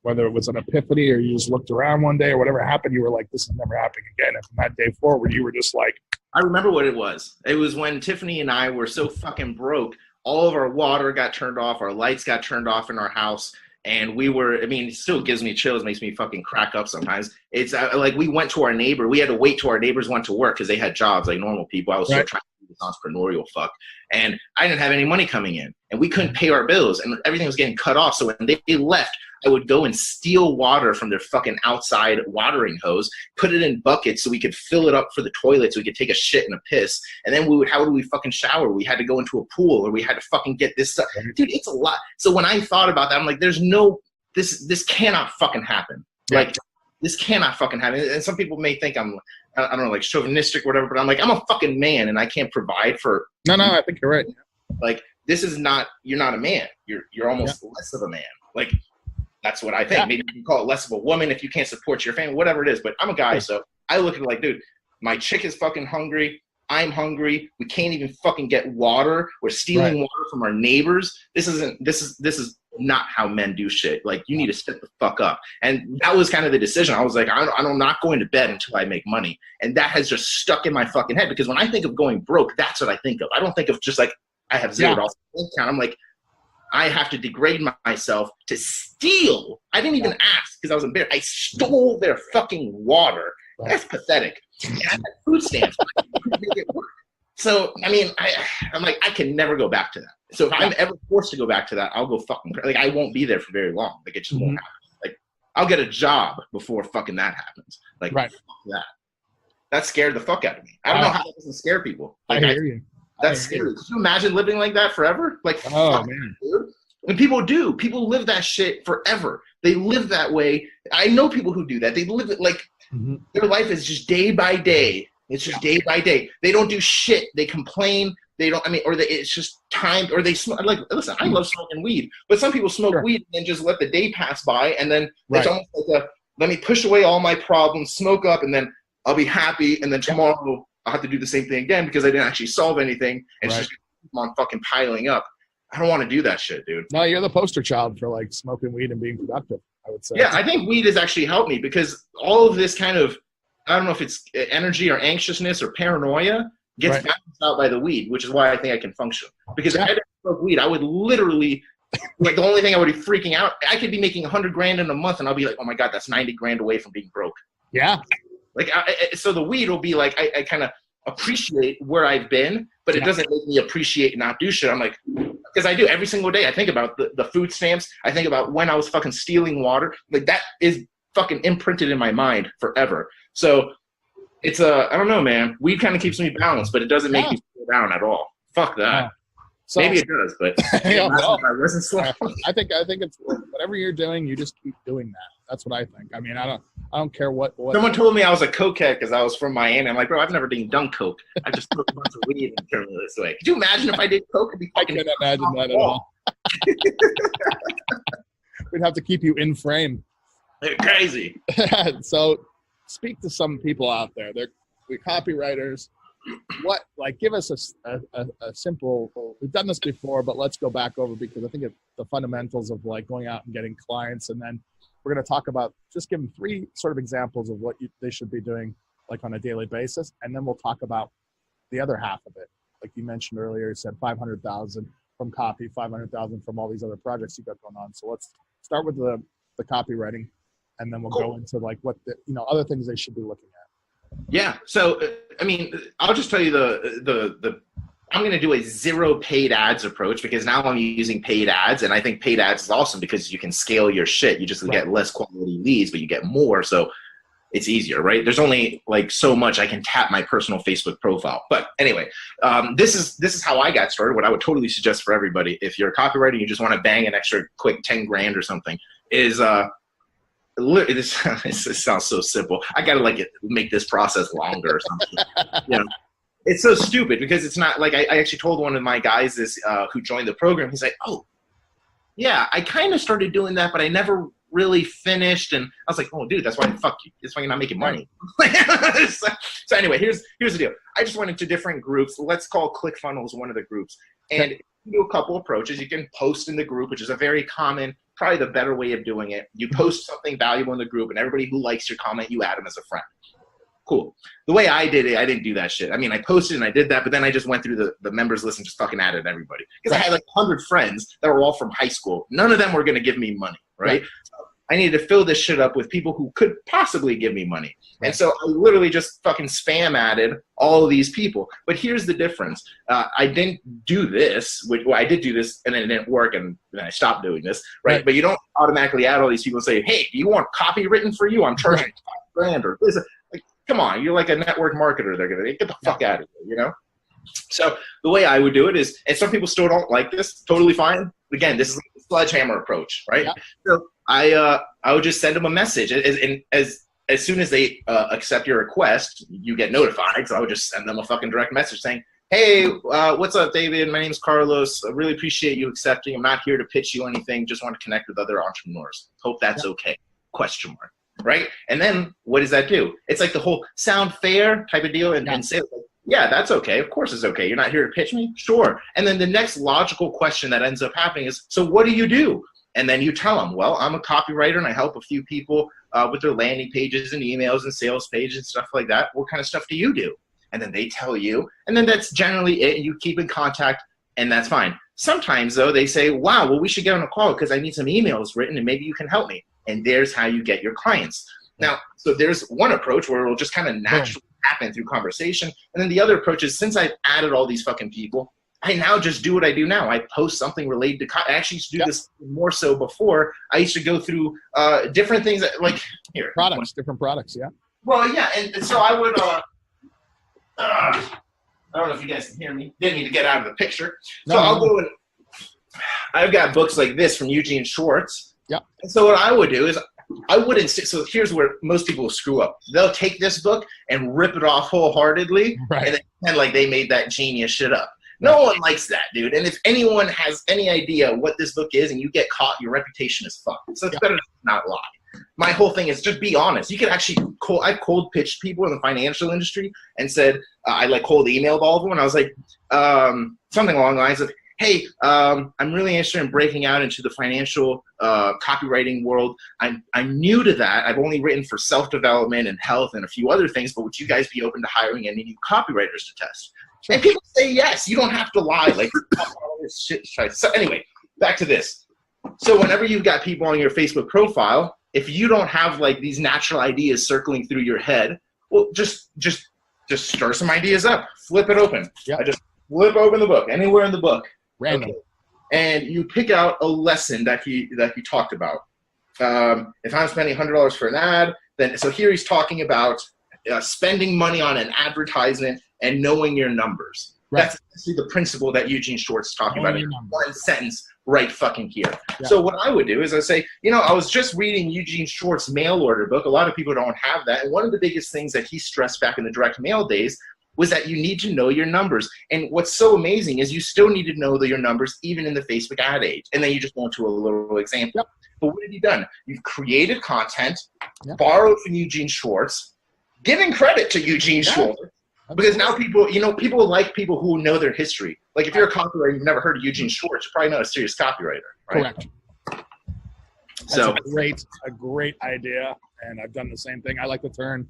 S2: whether it was an epiphany or you just looked around one day or whatever happened, you were like, this is never happening again. And from that day forward, you were just like.
S1: I remember what it was. It was when Tiffany and I were so fucking broke. All of our water got turned off. Our lights got turned off in our house. And we were, it still gives me chills, makes me fucking crack up sometimes. It's like we went to our neighbor. We had to wait till our neighbors went to work because they had jobs like normal people. I was still trying to do this entrepreneurial fuck. And I didn't have any money coming in. And we couldn't pay our bills. And everything was getting cut off. So when they left, I would go and steal water from their fucking outside watering hose, put it in buckets so we could fill it up for the toilet so we could take a shit and a piss. And then how would we fucking shower? We had to go into a pool, or we had to fucking get this stuff. Dude, it's a lot. So when I thought about that, I'm like, this cannot fucking happen. Like, this cannot fucking happen. And some people may think I'm I don't know, like chauvinistic or whatever, but I'm like, I'm a fucking man and I can't provide for.
S2: No, I think you're right.
S1: Like, this is not, you're not a man. You're almost less of a man. Like, that's what I think. Maybe you can call it less of a woman if you can't support your family, whatever it is. But I'm a guy, so I look at it like, dude, my chick is fucking hungry. I'm hungry. We can't even fucking get water. We're stealing water from our neighbors. This is not how men do shit. Like, you need to step the fuck up. And that was kind of the decision. I was like, I'm not going to bed until I make money. And that has just stuck in my fucking head, because when I think of going broke, that's what I think of. I don't think of just like, I have $0 bank account. I'm like, I have to degrade myself to steal. I didn't even ask because I was embarrassed. I stole their fucking water. That's pathetic. And I had food stamps. I couldn't make it work. So, I mean, I'm like, I can never go back to that. So if I'm ever forced to go back to that, I'll go fucking crazy. Like, I won't be there for very long. Like, it just won't happen. Like, I'll get a job before fucking that happens. Like, fuck that. That scared the fuck out of me. I don't know how that doesn't scare people. Like,
S2: I hear you.
S1: That's scary. Could you imagine living like that forever? Like,
S2: oh man.
S1: Dude. And people do. People live that shit forever. They live that way. I know people who do that. They live it like their life is just day by day. It's just day by day. They don't do shit. They complain. They don't. I mean, or it's just time. Or they smoke. Like, listen, I love smoking weed, but some people smoke weed and then just let the day pass by, and then it's almost like let me push away all my problems, smoke up, and then I'll be happy, and then tomorrow I'll have to do the same thing again because I didn't actually solve anything. And it's just on fucking piling up. I don't want to do that shit, dude.
S2: No, you're the poster child for like smoking weed and being productive, I would say.
S1: Yeah, I think weed has actually helped me because all of this kind of, I don't know if it's energy or anxiousness or paranoia gets balanced out by the weed, which is why I think I can function. Because if I didn't smoke weed, I would literally, like, the only thing I would be freaking out, I could be making $100,000 in a month and I'll be like, oh my God, that's $90,000 away from being broke.
S2: Yeah.
S1: Like, so the weed will be like, I kind of appreciate where I've been, but it doesn't make me appreciate not do shit. I'm like, because I do every single day. I think about the food stamps. I think about when I was fucking stealing water. Like, that is fucking imprinted in my mind forever. So it's I don't know, man. Weed kind of keeps me balanced, but it doesn't make me feel down at all. Fuck that. So, maybe it does, but I wasn't slow.
S2: I think it's whatever you're doing, you just keep doing that. That's what I think. I mean, I don't care what.
S1: Someone told me I was a cokehead because I was from Miami. I'm like, bro, I've never done coke. I just took a bunch of weed and turned it this way. Could you imagine if I did coke?
S2: I couldn't imagine that at all. We'd have to keep you in frame.
S1: They're crazy.
S2: So, speak to some people out there. We're copywriters. Give us a simple, we've done this before, but let's go back over, because I think it's the fundamentals of like going out and getting clients. And then we're going to talk about, just give them 3 sort of examples of what they should be doing like on a daily basis. And then we'll talk about the other half of it. Like you mentioned earlier, you said 500,000 from copy, 500,000 from all these other projects you got going on. So let's start with the copywriting, and then we'll go into like what other things they should be looking at.
S1: Yeah. So, I mean, I'll just tell you I'm going to do a 0 paid ads approach, because now I'm using paid ads, and I think paid ads is awesome because you can scale your shit. You just get less quality leads, but you get more. So it's easier, right? There's only like so much I can tap my personal Facebook profile. But anyway, this is how I got started. What I would totally suggest for everybody, if you're a copywriter and you just want to bang an extra quick 10 grand or something, is this sounds so simple. I gotta make this process longer or something. It's so stupid because it's not like I actually told one of my guys this who joined the program. He's like, oh yeah, I kind of started doing that, but I never really finished. And I was like, oh dude, that's why fuck you. That's why you're not making money. So anyway, here's the deal. I just went into different groups. Let's call ClickFunnels one of the groups, and you do a couple approaches. You can post in the group, which is a very common, probably the better way of doing it. You post something valuable in the group, and everybody who likes your comment, you add them as a friend. Cool. The way I did it, I didn't do that shit. I mean, I posted and I did that, but then I just went through the members list and just fucking added everybody. Because I had like 100 friends that were all from high school. None of them were going to give me money, right? So I needed to fill this shit up with people who could possibly give me money. Right. And so I literally just fucking spam added all of these people. But here's the difference. I didn't do this. I did do this, and then it didn't work, and then I stopped doing this, right? But you don't automatically add all these people and say, hey, do you want copy written for you? I'm charging $5 grand or this. Like, come on, you're like a network marketer. They're going to get the fuck out of here, So the way I would do it is, and some people still don't like this, totally fine. Again, this is like the sledgehammer approach, right? Yeah. So I would just send them a message as as soon as they accept your request, you get notified. So I would just send them a fucking direct message saying, hey, what's up, David? My name's Carlos. I really appreciate you accepting. I'm not here to pitch you anything. Just want to connect with other entrepreneurs. Hope that's okay. Question mark. Right? And then what does that do? It's like the whole sound fair type of deal and say, yeah, that's okay. Of course it's okay. You're not here to pitch me? Sure. And then the next logical question that ends up happening is, so what do you do? And then you tell them, well, I'm a copywriter and I help a few people with their landing pages and emails and sales pages and stuff like that. What kind of stuff do you do? And then they tell you, and then that's generally it. You keep in contact, and that's fine. Sometimes, though, they say, wow, well, we should get on a call because I need some emails written, and maybe you can help me. And there's how you get your clients. Now, so there's one approach where it'll just kind of naturally happen through conversation. And then the other approach is, since I've added all these fucking people, I now just do what I do now. I post something related to I actually used to do this more so before. I used to go through different things that, like, here.
S2: Different products, yeah.
S1: Well, yeah, and so I would I don't know if you guys can hear me. Didn't need to get out of the picture. So I'll go and I've got books like this from Eugene Schwartz.
S2: Yeah.
S1: And so what I would do is I wouldn't. So here's where most people will screw up. They'll take this book and rip it off wholeheartedly, and then pretend like they made that genius shit up. No one likes that, dude. And if anyone has any idea what this book is and you get caught, your reputation is fucked. So it's better to not lie. My whole thing is just be honest. You can actually I've cold pitched people in the financial industry and said, I like cold emailed all of them. And I was like, something along the lines of, hey, I'm really interested in breaking out into the financial copywriting world. I'm new to that. I've only written for self-development and health and a few other things, but would you guys be open to hiring any new copywriters to test? Sure. And people say yes. You don't have to lie. Like, all this shit. So anyway, back to this. So whenever you've got people on your Facebook profile, if you don't have like these natural ideas circling through your head, well, just stir some ideas up. Flip it open. I just flip open the book, anywhere in the book.
S2: Random.
S1: Okay. And you pick out a lesson that he talked about. If I'm spending $100 for an ad, then so here he's talking about spending money on an advertisement and knowing your numbers. Right. That's actually the principle that Eugene Schwartz is talking about in one sentence right fucking here. Yeah. So what I would do is I say, I was just reading Eugene Schwartz's mail order book. A lot of people don't have that. And one of the biggest things that he stressed back in the direct mail days was that you need to know your numbers. And what's so amazing is you still need to know your numbers even in the Facebook ad age. And then you just go into a little example. Yep. But what have you done? You've created content, borrowed from Eugene Schwartz, giving credit to Eugene Schwartz. Because now people like people who know their history. Like if you're a copywriter, you've never heard of Eugene Schwartz, you're probably not a serious copywriter, right?
S2: Correct. That's a great idea, and I've done the same thing. I like to turn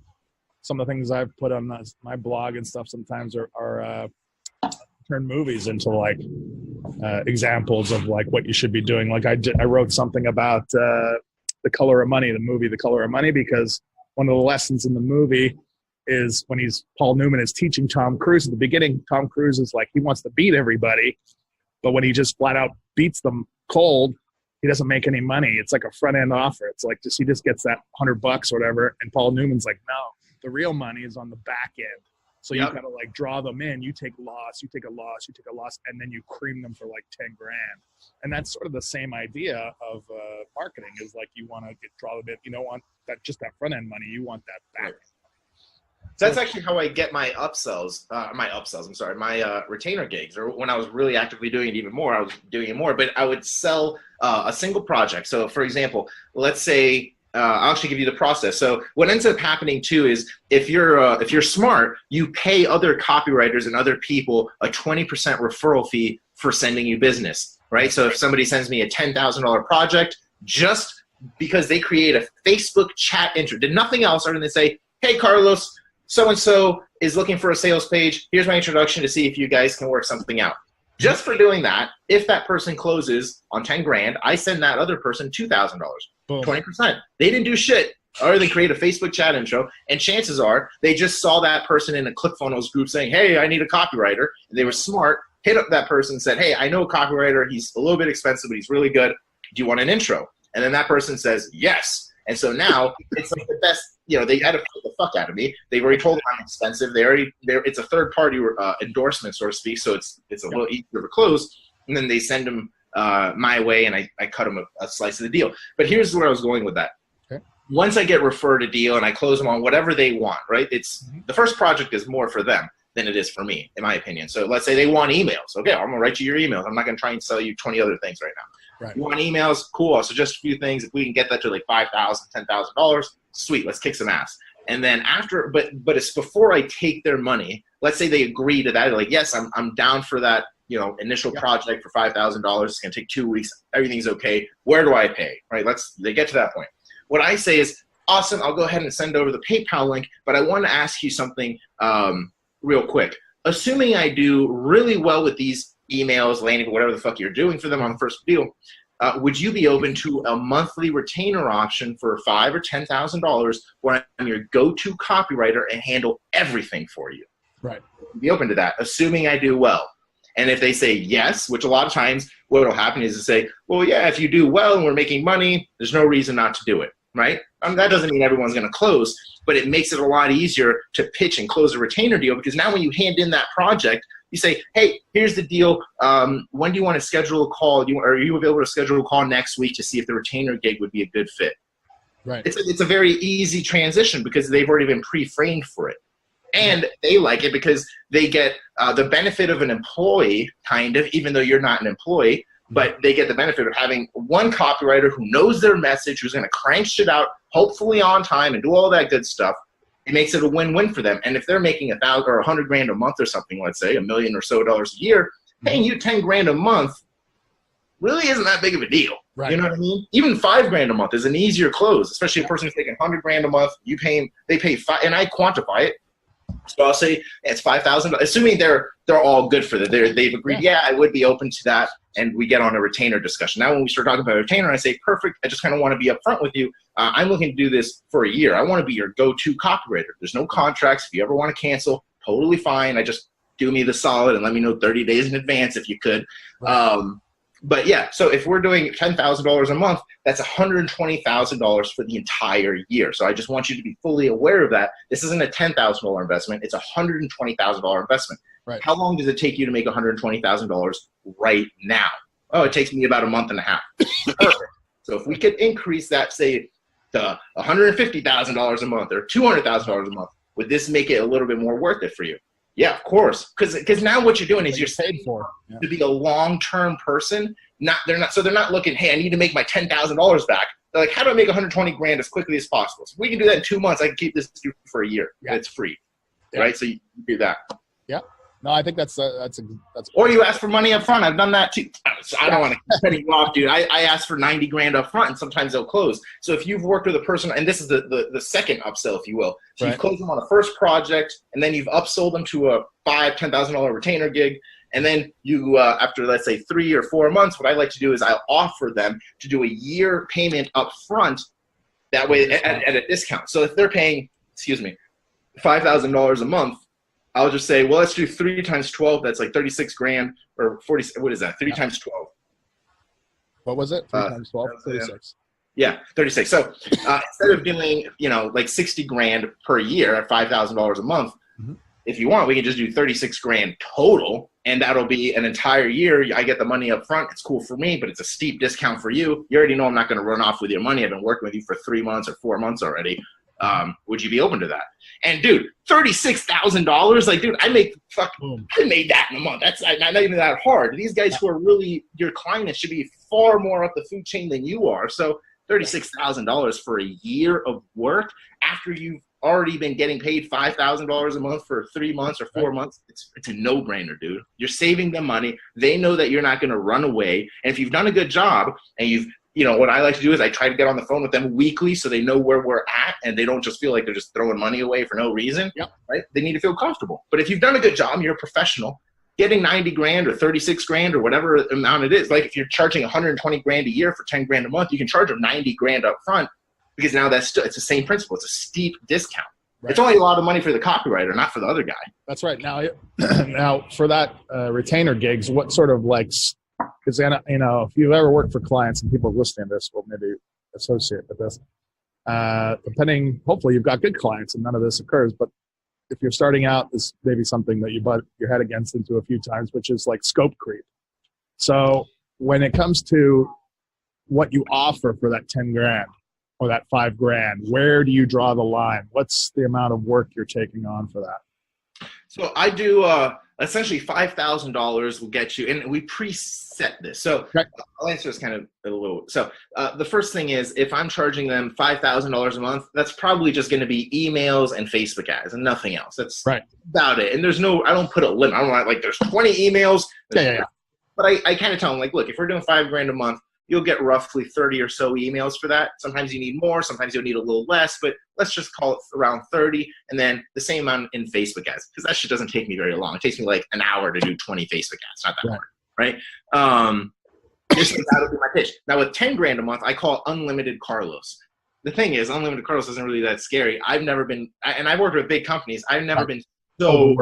S2: some of the things I've put on my blog and stuff sometimes are turn movies into like examples of like what you should be doing. Like I wrote something about The Color of Money, the movie The Color of Money, because one of the lessons in the movie is when Paul Newman is teaching Tom Cruise at the beginning. Tom Cruise is like, he wants to beat everybody, but when he just flat out beats them cold, he doesn't make any money. It's like a front end offer. It's like he just gets that $100 or whatever. And Paul Newman's like, no, the real money is on the back end. So you gotta like draw them in. You take a loss, and then you cream them for like 10 grand. And that's sort of the same idea of marketing is like you want to draw them in. You don't want that front end money. You want that back end.
S1: So that's actually how I get my retainer gigs. Or when I was really actively doing it even more, I was doing it more. But I would sell a single project. So, for example, let's say I'll actually give you the process. So what ends up happening too is if you're smart, you pay other copywriters and other people a 20% referral fee for sending you business, right? So if somebody sends me a $10,000 project, just because they create a Facebook chat intro, did nothing else, other than say, hey, Carlos, so-and-so is looking for a sales page. Here's my introduction to see if you guys can work something out. Just for doing that, if that person closes on 10 grand, I send that other person $2,000, 20%. They didn't do shit other than create a Facebook chat intro, and chances are they just saw that person in a ClickFunnels group saying, hey, I need a copywriter, and they were smart, hit up that person and said, hey, I know a copywriter. He's a little bit expensive, but he's really good. Do you want an intro? And then that person says, yes. And so now it's like the best, they had to put the fuck out of me. They've already told them I'm expensive. It's a third party endorsement, so to speak. So it's a little easier to close. And then they send them my way, and I cut them a slice of the deal. But here's where I was going with that. Okay. once I get referred a deal and I close them on whatever they want, right? It's the first project is more for them than it is for me, in my opinion. So let's say they want emails. Okay, I'm gonna write you your emails. I'm not gonna try and sell you 20 other things right now.
S2: Right.
S1: You want emails? Cool. I'll suggest a few things. If we can get that to like $5,000, $10,000, sweet. Let's kick some ass. And then after, but it's before I take their money. Let's say they agree to that. They're like, yes, I'm down for that. Initial project for $5,000. It's gonna take 2 weeks. Everything's okay. Where do I pay? Right? They get to that point. What I say is, awesome. I'll go ahead and send over the PayPal link. But I want to ask you something real quick. Assuming I do really well with these emails, landing, whatever the fuck you're doing for them on the first deal, would you be open to a monthly retainer option for $5,000 or $10,000 where I'm your go-to copywriter and handle everything for you?
S2: Right.
S1: Be open to that, assuming I do well. And if they say yes, which a lot of times what will happen is to say, well, yeah, if you do well and we're making money, there's no reason not to do it, right? That doesn't mean everyone's going to close, but it makes it a lot easier to pitch and close a retainer deal, because now when you hand in that project, you say, hey, here's the deal. When do you want to schedule a call? Are you available to schedule a call next week to see if the retainer gig would be a good fit?
S2: Right.
S1: It's a very easy transition because they've already been pre-framed for it. And they like it because they get the benefit of an employee, kind of, even though you're not an employee, but they get the benefit of having one copywriter who knows their message, who's going to crank shit out, hopefully on time, and do all that good stuff. It makes it a win-win for them. And if they're making $1,000 or $100,000 a month or something, let's say $1 million or so a year, paying you $10,000 a month really isn't that big of a deal.
S2: Right.
S1: You know what I mean? Even $5,000 a month is an easier close, especially a person who's taking $100,000 a month. They pay $5,000, and I quantify it. So I'll say it's $5,000, assuming they're all good for that. They've agreed, yeah, I would be open to that, and we get on a retainer discussion. Now when we start talking about a retainer, I say, perfect, I just kind of want to be upfront with you. I'm looking to do this for a year. I want to be your go-to copywriter. There's no contracts. If you ever want to cancel, totally fine. I just do me the solid and let me know 30 days in advance if you could. Right. But yeah, so if we're doing $10,000 a month, that's $120,000 for the entire year. So I just want you to be fully aware of that. This isn't a $10,000 investment. It's a $120,000 investment. Right. How long does it take you to make $120,000 right now? Oh, it takes me about a month and a half. Perfect. So if we could increase that, say, to $150,000 a month or $200,000 a month, would this make it a little bit more worth it for you? Yeah, of course. Because now what you're doing is you're paid for to be a long-term person. They're not looking, hey, I need to make my $10,000 back. They're like, how do I make $120,000 as quickly as possible? So if we can do that in 2 months, I can keep this for a year. Yeah. It's free, right? So you do that.
S2: Yeah. No, I think that's.
S1: Or you ask for money up front. I've done that too. So I don't want to cut you off, dude. I ask for $90,000 up front, and sometimes they'll close. So if you've worked with a person, and this is the second upsell, if you will. So you've closed them on the first project, and then you've upsold them to a $5,000-$10,000 retainer gig, and then you after, let's say, 3 or 4 months, what I like to do is I'll offer them to do a year payment up front. That way, at a discount. So if they're paying, $5,000 a month, I'll just say, well, let's do 3 times 12. That's like $36,000 or 40. What is that? 3 times 12.
S2: What was it? 3 times 12? 36.
S1: Yeah, 36. So instead of doing, like $60,000 per year at $5,000 a month, if you want, we can just do $36,000 total, and that'll be an entire year. I get the money up front. It's cool for me, but it's a steep discount for you. You already know I'm not going to run off with your money. I've been working with you for 3 months or 4 months already. Would you be open to that? And dude, $36,000, like, dude, I made that in a month. That's not even that hard. These guys who are really your clients should be far more up the food chain than you are. So $36,000 for a year of work after you've already been getting paid $5,000 a month for 3 months or 4 months. It's a no-brainer, dude. You're saving them money. They know that you're not going to run away. And if you've done a good job and you've, what I like to do is I try to get on the phone with them weekly so they know where we're at and they don't just feel like they're just throwing money away for no reason. Yep. Right? They need to feel comfortable. But if you've done a good job, you're a professional, getting $90,000 or $36,000 or whatever amount it is. Like if you're charging $120,000 a year for $10,000 a month, you can charge them $90,000 up front because now it's the same principle. It's a steep discount. Right. It's only a lot of money for the copywriter, not for the other guy. That's right.
S2: Now for that retainer gigs, what sort of because if you've ever worked for clients and people listening to this will maybe associate with this, hopefully you've got good clients and none of this occurs, but if you're starting out, this may be something that you butt your head against into a few times, which is like scope creep. So when it comes to what you offer for that $10,000, or that $5,000? Where do you draw the line? What's the amount of work you're taking on for that?
S1: So I do essentially $5,000 will get you, and we preset this. So I'll answer this kind of a little. So the first thing is, if I'm charging them $5,000 a month, that's probably just going to be emails and Facebook ads and nothing else. That's about it. And I don't put a limit. I don't want like there's 20 emails. But I kind of tell them like, look, if we're doing $5,000 a month, you'll get roughly 30 or so emails for that. Sometimes you need more, sometimes you'll need a little less, but let's just call it around 30, and then the same amount in Facebook ads, because that shit doesn't take me very long. It takes me like an hour to do 20 Facebook ads, not that hard, right? That'll be my pitch. Now with $10,000 a month, I call it unlimited Carlos. The thing is, unlimited Carlos isn't really that scary. I've never been, and I've worked with big companies, I've never been so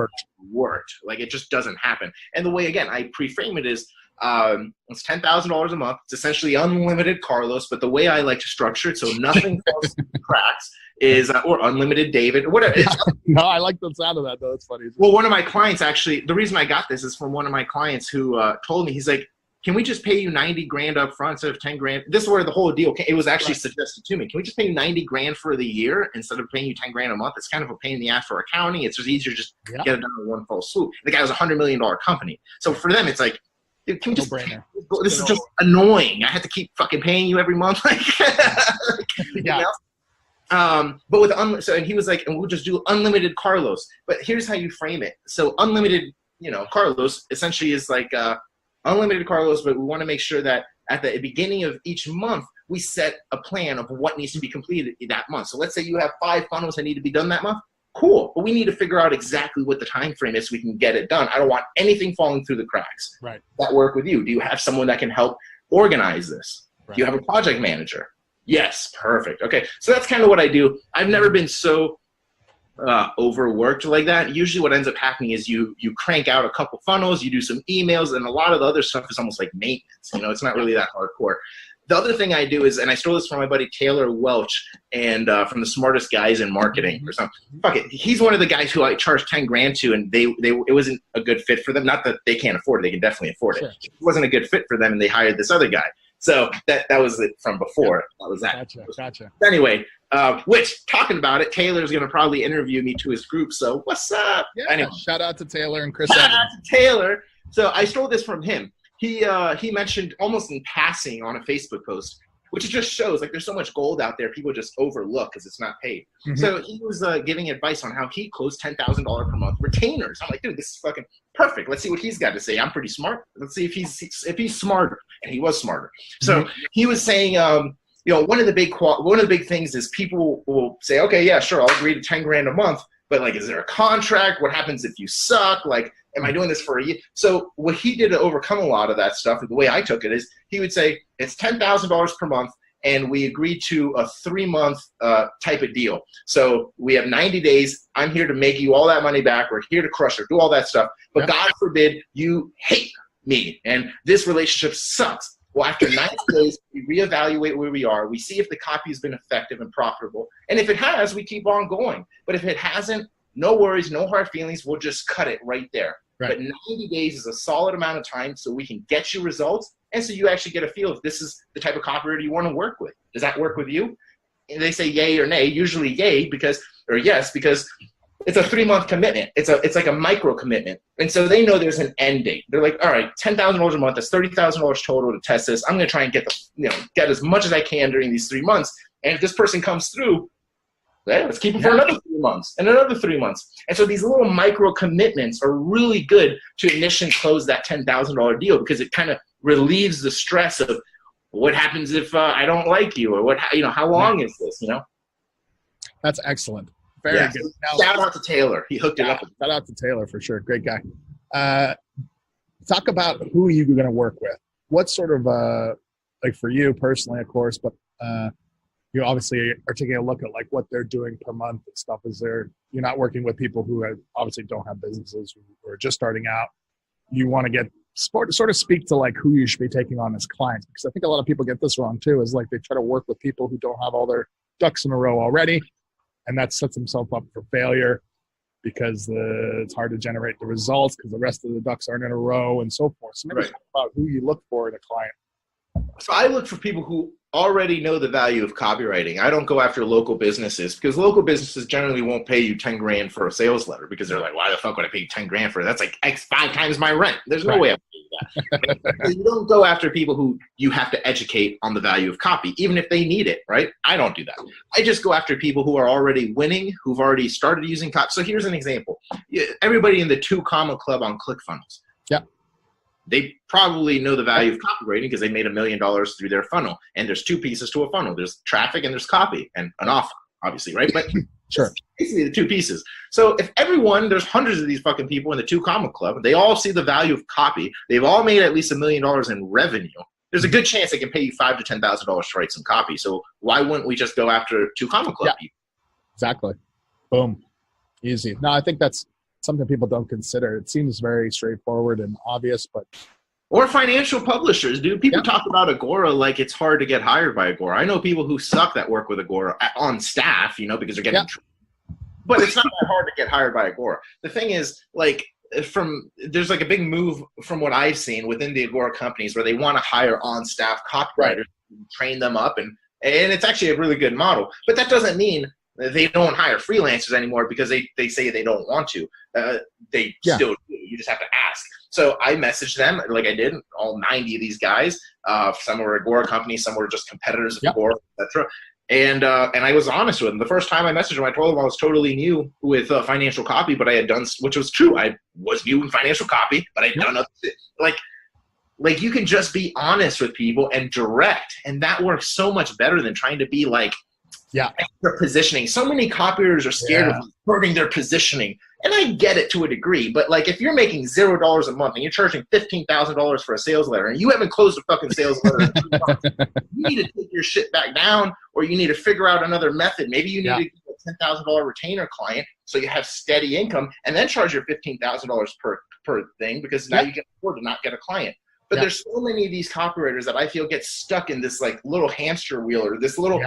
S1: worked. Like it just doesn't happen. And the way, again, I pre-frame it is, it's $10,000 a month. It's essentially unlimited Carlos, but the way I like to structure it so nothing falls through the cracks is, or unlimited David, or whatever.
S2: No, I like the sound of that though. It's funny.
S1: Well, one of my clients actually, the reason I got this is from one of my clients who told me, he's like, can we just pay you $90,000 up front instead of $10,000? This is where the whole deal came. It was actually suggested to me. Can we just pay you $90,000 for the year instead of paying you $10,000 a month? It's kind of a pain in the ass for accounting. It's just easier just to get it done in one fell swoop. The guy was a $100 million company. So for them, it's like, can we just, this is just annoying. I have to keep fucking paying you every month. Like, but with and he was like, and we'll just do unlimited Carlos. But here's how you frame it. So unlimited, Carlos essentially is like unlimited Carlos, but we want to make sure that at the beginning of each month, we set a plan of what needs to be completed that month. So let's say you have 5 funnels that need to be done that month. Cool, but we need to figure out exactly what the time frame is so we can get it done. I don't want anything falling through the cracks.
S2: Right.
S1: That work with you? Do you have someone that can help organize this?
S2: Right.
S1: Do you have a project manager? Yes, perfect. Okay, so that's kind of what I do. I've never been so overworked like that. Usually what ends up happening is you crank out a couple funnels, you do some emails, and a lot of the other stuff is almost like maintenance. It's not really that hardcore. The other thing I do is, and I stole this from my buddy Taylor Welch, and from the Smartest Guys in Marketing or something. Fuck it, he's one of the guys who I charged $10,000 to, and it wasn't a good fit for them. Not that they can't afford it; they can definitely afford it. It wasn't a good fit for them, and they hired this other guy. So that was it from before. That was that.
S2: Gotcha.
S1: Anyway, which talking about it, Taylor's going to probably interview me to his group. So what's up?
S2: Yeah.
S1: Anyway,
S2: shout out to Taylor and Chris.
S1: Shout out to Taylor. So I stole this from him. He mentioned almost in passing on a Facebook post, which it just shows like there's so much gold out there people just overlook because it's not paid. Mm-hmm. So he was giving advice on how he closed $10,000 per month retainers. I'm like, dude, this is fucking perfect. Let's see what he's got to say. I'm pretty smart. Let's see if he's smarter, and he was smarter. So he was saying, one of the big things is people will say, okay, yeah, sure, I'll agree to $10,000 a month, but like, is there a contract? What happens if you suck? Like, am I doing this for a year? So what he did to overcome a lot of that stuff, the way I took it is he would say it's $10,000 per month, and we agreed to a 3-month type of deal. So we have 90 days. I'm here to make you all that money back. We're here to crush it, do all that stuff. But God forbid you hate me and this relationship sucks. Well, after 90 days, we reevaluate where we are. We see if the copy has been effective and profitable. And if it has, we keep on going. But if it hasn't, no worries, no hard feelings. We'll just cut it right there. Right. But 90 days is a solid amount of time so we can get you results, and so you actually get a feel if this is the type of copywriter you want to work with. Does that work with you? And they say yay or nay, usually yay or yes, because it's a 3-month commitment. It's like a micro commitment. And so they know there's an end date. They're like, all right, $10,000 a month, that's $30,000 total to test this. I'm going to try and get as much as I can during these 3 months. And if this person comes through, let's keep it for another 3 months and another 3 months. And so these little micro commitments are really good to initially close that $10,000 deal, because it kind of relieves the stress of what happens if I don't like you, or how long is this,
S2: That's excellent. Very good.
S1: Now, shout out to Taylor. He hooked it up.
S2: Shout out to Taylor for sure. Great guy. Talk about who you're going to work with. What sort of, like for you personally, of course, but you obviously are taking a look at like what they're doing per month and stuff. You're not working with people who obviously don't have businesses or are just starting out. You want to sort of speak to like who you should be taking on as clients, because I think a lot of people get this wrong too, is like they try to work with people who don't have all their ducks in a row already. And that sets themselves up for failure because it's hard to generate the results because the rest of the ducks aren't in a row and so forth. So maybe talk about who you look for in a client.
S1: So I look for people who already know the value of copywriting. I don't go after local businesses because local businesses generally won't pay you 10 grand for a sales letter because they're like, why the fuck would I pay you 10 grand for it? That's like 5 times my rent. There's no way I'm doing that. You don't go after people who you have to educate on the value of copy, even if they need it, right? I don't do that. I just go after people who are already winning, who've already started using copy. So here's an example. Everybody in the 2 Comma Club on ClickFunnels.
S2: Yeah.
S1: They probably know the value of copywriting because they made $1 million through their funnel. And there's 2 pieces to a funnel. There's traffic and there's copy and an offer, obviously, right? But
S2: sure,
S1: basically the 2 pieces. So if everyone, there's hundreds of these fucking people in the 2 Comma Club, they all see the value of copy. They've all made at least $1 million in revenue. There's a good chance they can pay you $5,000 to $10,000 to write some copy. So why wouldn't we just go after 2 Comma Club people?
S2: Exactly. Boom. Easy. No, I think that's something people don't consider. It seems very straightforward and obvious, but
S1: or financial publishers, dude. People talk about Agora like it's hard to get hired by Agora. I know people who suck that work with Agora on staff, because they're getting but it's not that hard to get hired by Agora. The thing is, like, there's like a big move from what I've seen within the Agora companies where they want to hire on-staff copywriters, train them up, and it's actually a really good model. But that doesn't mean they don't hire freelancers anymore because they say they don't want to. They still do. You just have to ask. So I messaged them like I did, all 90 of these guys. Some were Agora companies, some were just competitors of Agora, etc. And I was honest with them. The first time I messaged them, I told them I was totally new with financial copy, but I had done, which was true. I was new in financial copy, but I'd done other shit. Like you can just be honest with people and direct, and that works so much better than trying to be like, extra positioning. So many copywriters are scared of hurting their positioning. And I get it to a degree, but like if you're making $0 a month and you're charging $15,000 for a sales letter and you haven't closed a fucking sales letter in 2 months, you need to take your shit back down, or you need to figure out another method. Maybe you need to get a $10,000 retainer client so you have steady income, and then charge your $15,000 per thing, because now you can afford to not get a client. But there's so many of these copywriters that I feel get stuck in this like little hamster wheel, or this little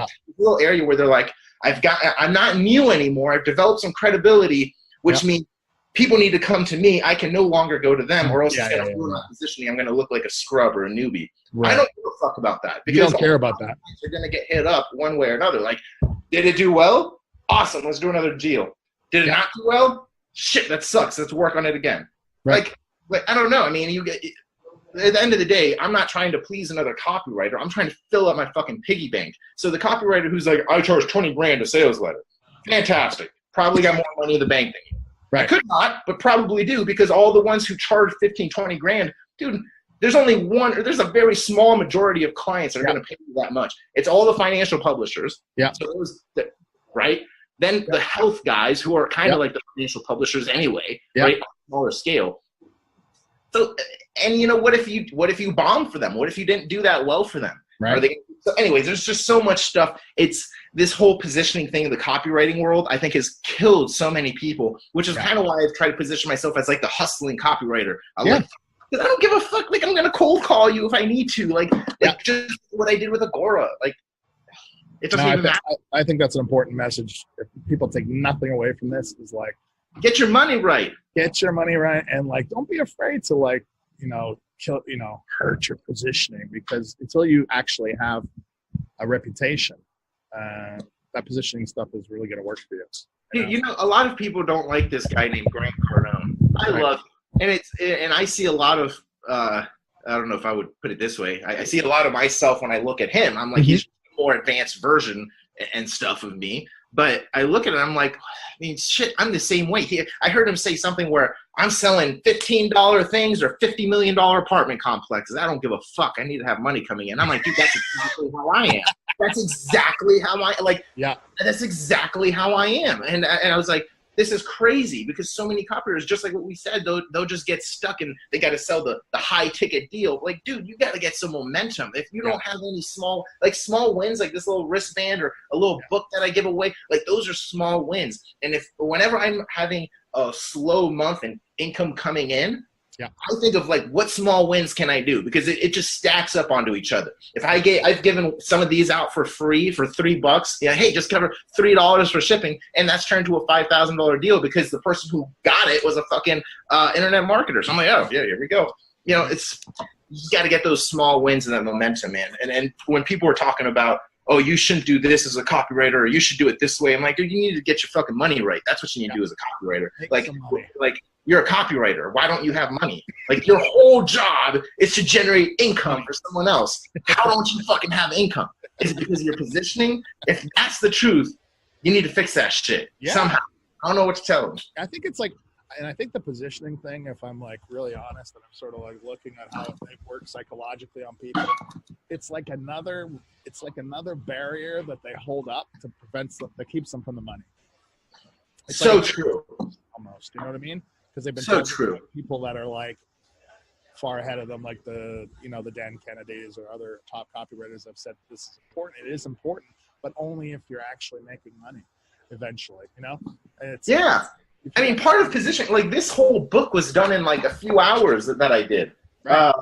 S1: area where they're like, I'm not new anymore. I've developed some credibility, which means people need to come to me. I can no longer go to them, or else it's going to ruin my positioning. I'm going to look like a scrub or a newbie. I don't give a fuck about that, because
S2: you don't care about that.
S1: You're going to get hit up one way or another. Like, did it do well? Awesome. Let's do another deal. Did it not do well? Shit, that sucks. Let's work on it again. Like I don't know. I mean, at the end of the day, I'm not trying to please another copywriter. I'm trying to fill up my fucking piggy bank. So the copywriter who's like, I charge 20 grand a sales letter. Fantastic. Probably got more money in the bank than you. I could not, but probably do, because all the ones who charge 15, 20 grand, dude, there's only one, or there's a very small majority of clients that are going to pay you that much. It's all the financial publishers. So those, Then the health guys, who are kind of like the financial publishers anyway, right? On a smaller scale. So, and what if you bombed for them? What if you didn't do that well for them? So anyways, there's just so much stuff. It's this whole positioning thing in the copywriting world, I think, has killed so many people, which is kind of why I've tried to position myself as like the hustling copywriter. I don't give a fuck. Like, I'm going to cold call you if I need to. Like just what I did with Agora. Like, it doesn't even matter.
S2: I think that's an important message. If people take nothing away from this, is like,
S1: get your money right.
S2: Get your money right, and like, don't be afraid to like, hurt your positioning, because until you actually have a reputation, that positioning stuff is really going to work for you.
S1: A lot of people don't like this guy named Grant Cardone. I love him. And I see a lot of, I don't know if I would put it this way. I see a lot of myself when I look at him. I'm like, he's a more advanced version and stuff of me. But I look at it, I'm like, I mean, shit, I'm the same way. I heard him say something where I'm selling $15 things or $50 million apartment complexes. I don't give a fuck. I need to have money coming in. I'm like, dude, that's exactly how I am. That's exactly how that's exactly how I am. And I was like, this is crazy, because so many copywriters, just like what we said, they'll just get stuck and they got to sell the high ticket deal. Like, dude, you got to get some momentum. If you don't have any small wins, like this little wristband or a little book that I give away, like those are small wins. And whenever I'm having a slow month and income coming in, I think of like, what small wins can I do? Because it just stacks up onto each other. If I've given some of these out for free for $3, hey, just cover $3 for shipping, and that's turned to a $5,000 deal because the person who got it was a fucking internet marketer. So I'm like, oh yeah, here we go. You just got to get those small wins and that momentum, man. And when people were talking about, oh, you shouldn't do this as a copywriter, or you should do it this way, I'm like, dude, you need to get your fucking money right. That's what you need to do as a copywriter. Like you're a copywriter. Why don't you have money? Like your whole job is to generate income for someone else. How don't you fucking have income? Is it because of your positioning? If that's the truth, you need to fix that shit somehow. I don't know what to tell them.
S2: I think it's like, and I think the positioning thing, if I'm like really honest, and I'm sort of like looking at how it works psychologically on people, it's like another barrier that they hold up to prevent that keeps them from the money. It's
S1: so
S2: like
S1: true.
S2: Almost, you know what I mean? Because they've been
S1: so true.
S2: People that are like far ahead of them, like the Dan Kennedys or other top copywriters have said this is important. It is important, but only if you're actually making money eventually, you know? And it's,
S1: I mean, part of positioning, like this whole book was done in like a few hours that I did. Right.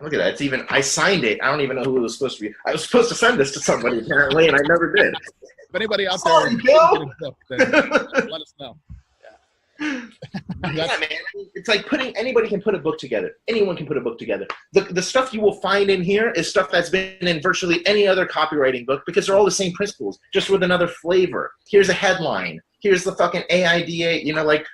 S1: Look at that. It's even, I signed it. I don't even know who it was supposed to be. I was supposed to send this to somebody apparently, and I never did.
S2: If anybody out
S1: Sorry,
S2: there
S1: Bill.
S2: book, then let us know.
S1: Yeah, man. It's like anybody can put a book together. Anyone can put a book together. The stuff you will find in here is stuff that's been in virtually any other copywriting book because they're all the same principles, just with another flavor. Here's a headline. Here's the fucking AIDA, you know, like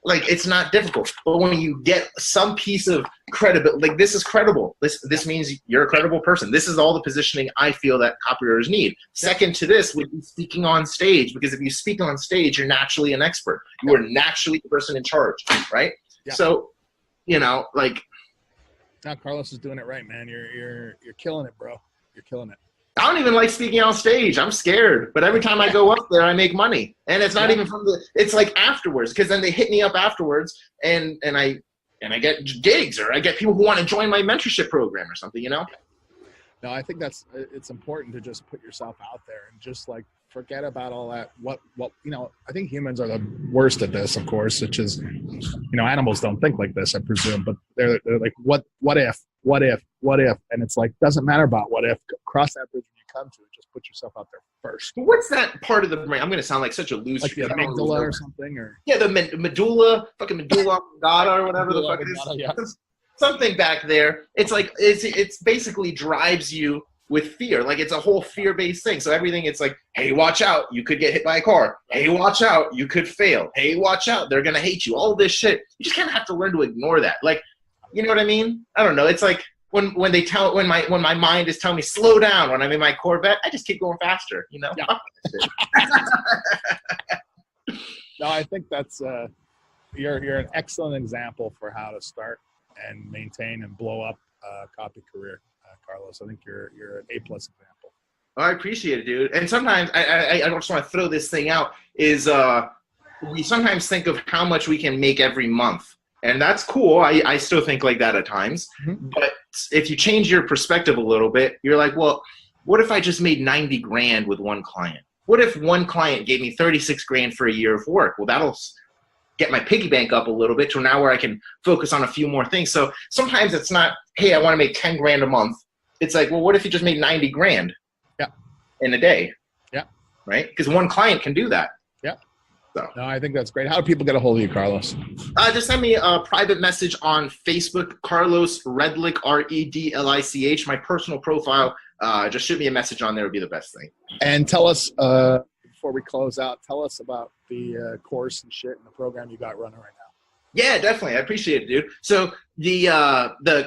S1: it's not difficult. But when you get some piece of credibility, like this is credible. This means you're a credible person. This is all the positioning I feel that copywriters need. Second to this would be speaking on stage, because if you speak on stage, you're naturally an expert. You are naturally the person in charge, right? Yeah. So, you know, like.
S2: Now Carlos is doing it right, man. You're killing it, bro. You're killing it.
S1: I don't even like speaking on stage. I'm scared. But every time I go up there, I make money. And it's not even from it's like afterwards, because then they hit me up afterwards and I get gigs, or I get people who want to join my mentorship program or something, you know?
S2: No, I think it's important to just put yourself out there and just like forget about all that. What, you know, I think humans are the worst at this, of course, which is, you know, animals don't think like this, I presume, but they're like, what if? And it's like, doesn't matter about what if. Cross that bridge when you come to it. Just put yourself out there first.
S1: What's that part of the brain? I'm going to sound like such a loser.
S2: Like the amygdala or something? Or
S1: yeah, the medulla, fucking medulla oblongata or whatever the fuck it is. Yeah. Something back there. It's like, it's basically drives you with fear. Like it's a whole fear-based thing. So everything, it's like, hey, watch out. You could get hit by a car. Hey, watch out. You could fail. Hey, watch out. They're going to hate you. All this shit. You just kind of have to learn to ignore that. Like, you know what I mean? I don't know. It's like when my mind is telling me slow down when I'm in my Corvette, I just keep going faster, you know? Yeah.
S2: No, I think that's you're an excellent example for how to start and maintain and blow up a copy career, Carlos. I think you're an A+ example.
S1: Oh, I appreciate it, dude. And sometimes I just want to throw this thing out is we sometimes think of how much we can make every month. And that's cool. I still think like that at times. Mm-hmm. But if you change your perspective a little bit, you're like, well, what if I just made 90 grand with one client? What if one client gave me 36 grand for a year of work? Well, that'll get my piggy bank up a little bit to now where I can focus on a few more things. So sometimes it's not, hey, I want to make 10 grand a month. It's like, well, what if you just made 90 grand in a day?
S2: Yeah.
S1: Right? Because one client can do that.
S2: Yeah. So. No, I think that's great. How do people get a hold of you, Carlos?
S1: Just send me a private message on Facebook, Carlos Redlich, Redlich. My personal profile. Just shoot me a message on there would be the best thing.
S2: And tell us, before we close out, tell us about the course and shit and the program you got running right now.
S1: Yeah, definitely. I appreciate it, dude. So the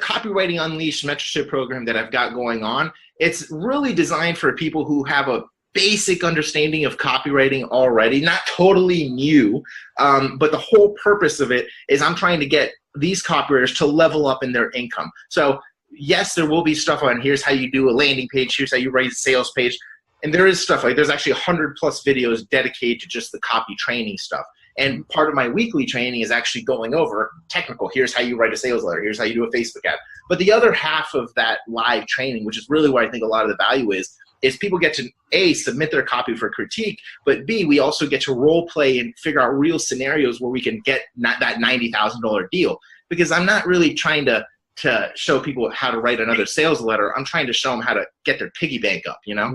S1: Copywriting Unleashed mentorship program that I've got going on, it's really designed for people who have a basic understanding of copywriting already, not totally new, but the whole purpose of it is I'm trying to get these copywriters to level up in their income. So yes, there will be stuff on here's how you do a landing page, here's how you write a sales page, and there is stuff like there's actually 100+ videos dedicated to just the copy training stuff. And part of my weekly training is actually going over technical. Here's how you write a sales letter. Here's how you do a Facebook ad. But the other half of that live training, which is really where I think a lot of the value is people get to A, submit their copy for critique, but B, we also get to role play and figure out real scenarios where we can get that $90,000 deal. Because I'm not really trying to show people how to write another sales letter. I'm trying to show them how to get their piggy bank up, you know?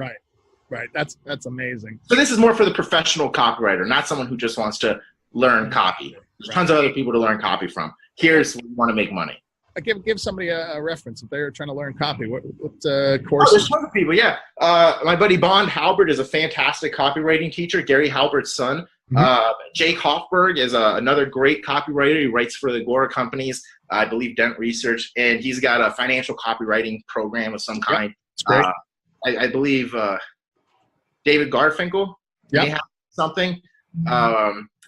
S2: Right. That's amazing.
S1: So this is more for the professional copywriter, not someone who just wants to learn copy. There's tons of other people to learn copy from. Here's we want to make money.
S2: Give somebody a reference if they're trying to learn copy. What
S1: Oh,
S2: courses?
S1: there's tons of people, yeah. My buddy Bond Halbert is a fantastic copywriting teacher, Gary Halbert's son. Jake Hoffberg is another great copywriter. He writes for the Agora companies, I believe Dent Research, and he's got a financial copywriting program of some kind.
S2: It's great.
S1: I believe David Garfinkel may have something.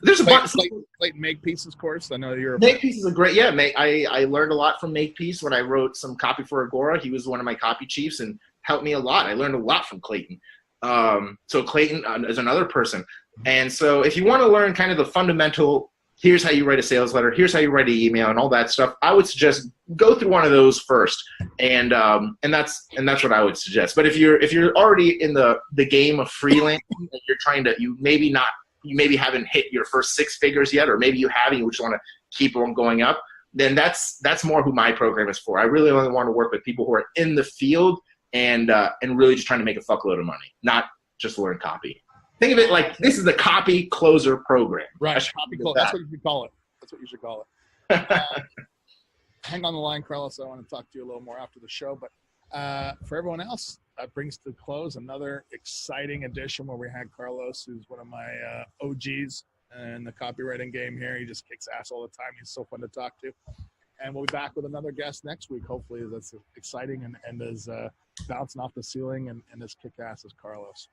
S1: There's a bunch.
S2: Clayton Makepeace's course. I know you're.
S1: Makepeace is a great. Yeah, I learned a lot from Makepeace when I wrote some copy for Agora. He was one of my copy chiefs and helped me a lot. I learned a lot from Clayton. So Clayton is another person. And so if you want to learn kind of the fundamental, here's how you write a sales letter, here's how you write an email, and all that stuff, I would suggest go through one of those first. And that's what I would suggest. But if you're already in the game of freelancing and you're trying to, you maybe haven't hit your first 6 figures yet, or maybe you have and you just want to keep on going up, then that's more who my program is for. I really only want to work with people who are in the field and really just trying to make a fuckload of money, not just learn copy. Think of it like this is the copy closer program.
S2: Right. That's what you should call it. That's what you should call it. Hang on the line, Carlos. I want to talk to you a little more after the show. But for everyone else, that brings to close another exciting edition where we had Carlos, who's one of my OGs in the copywriting game here. He just kicks ass all the time. He's so fun to talk to. And we'll be back with another guest next week. Hopefully that's exciting and as bouncing off the ceiling and as kick ass as Carlos.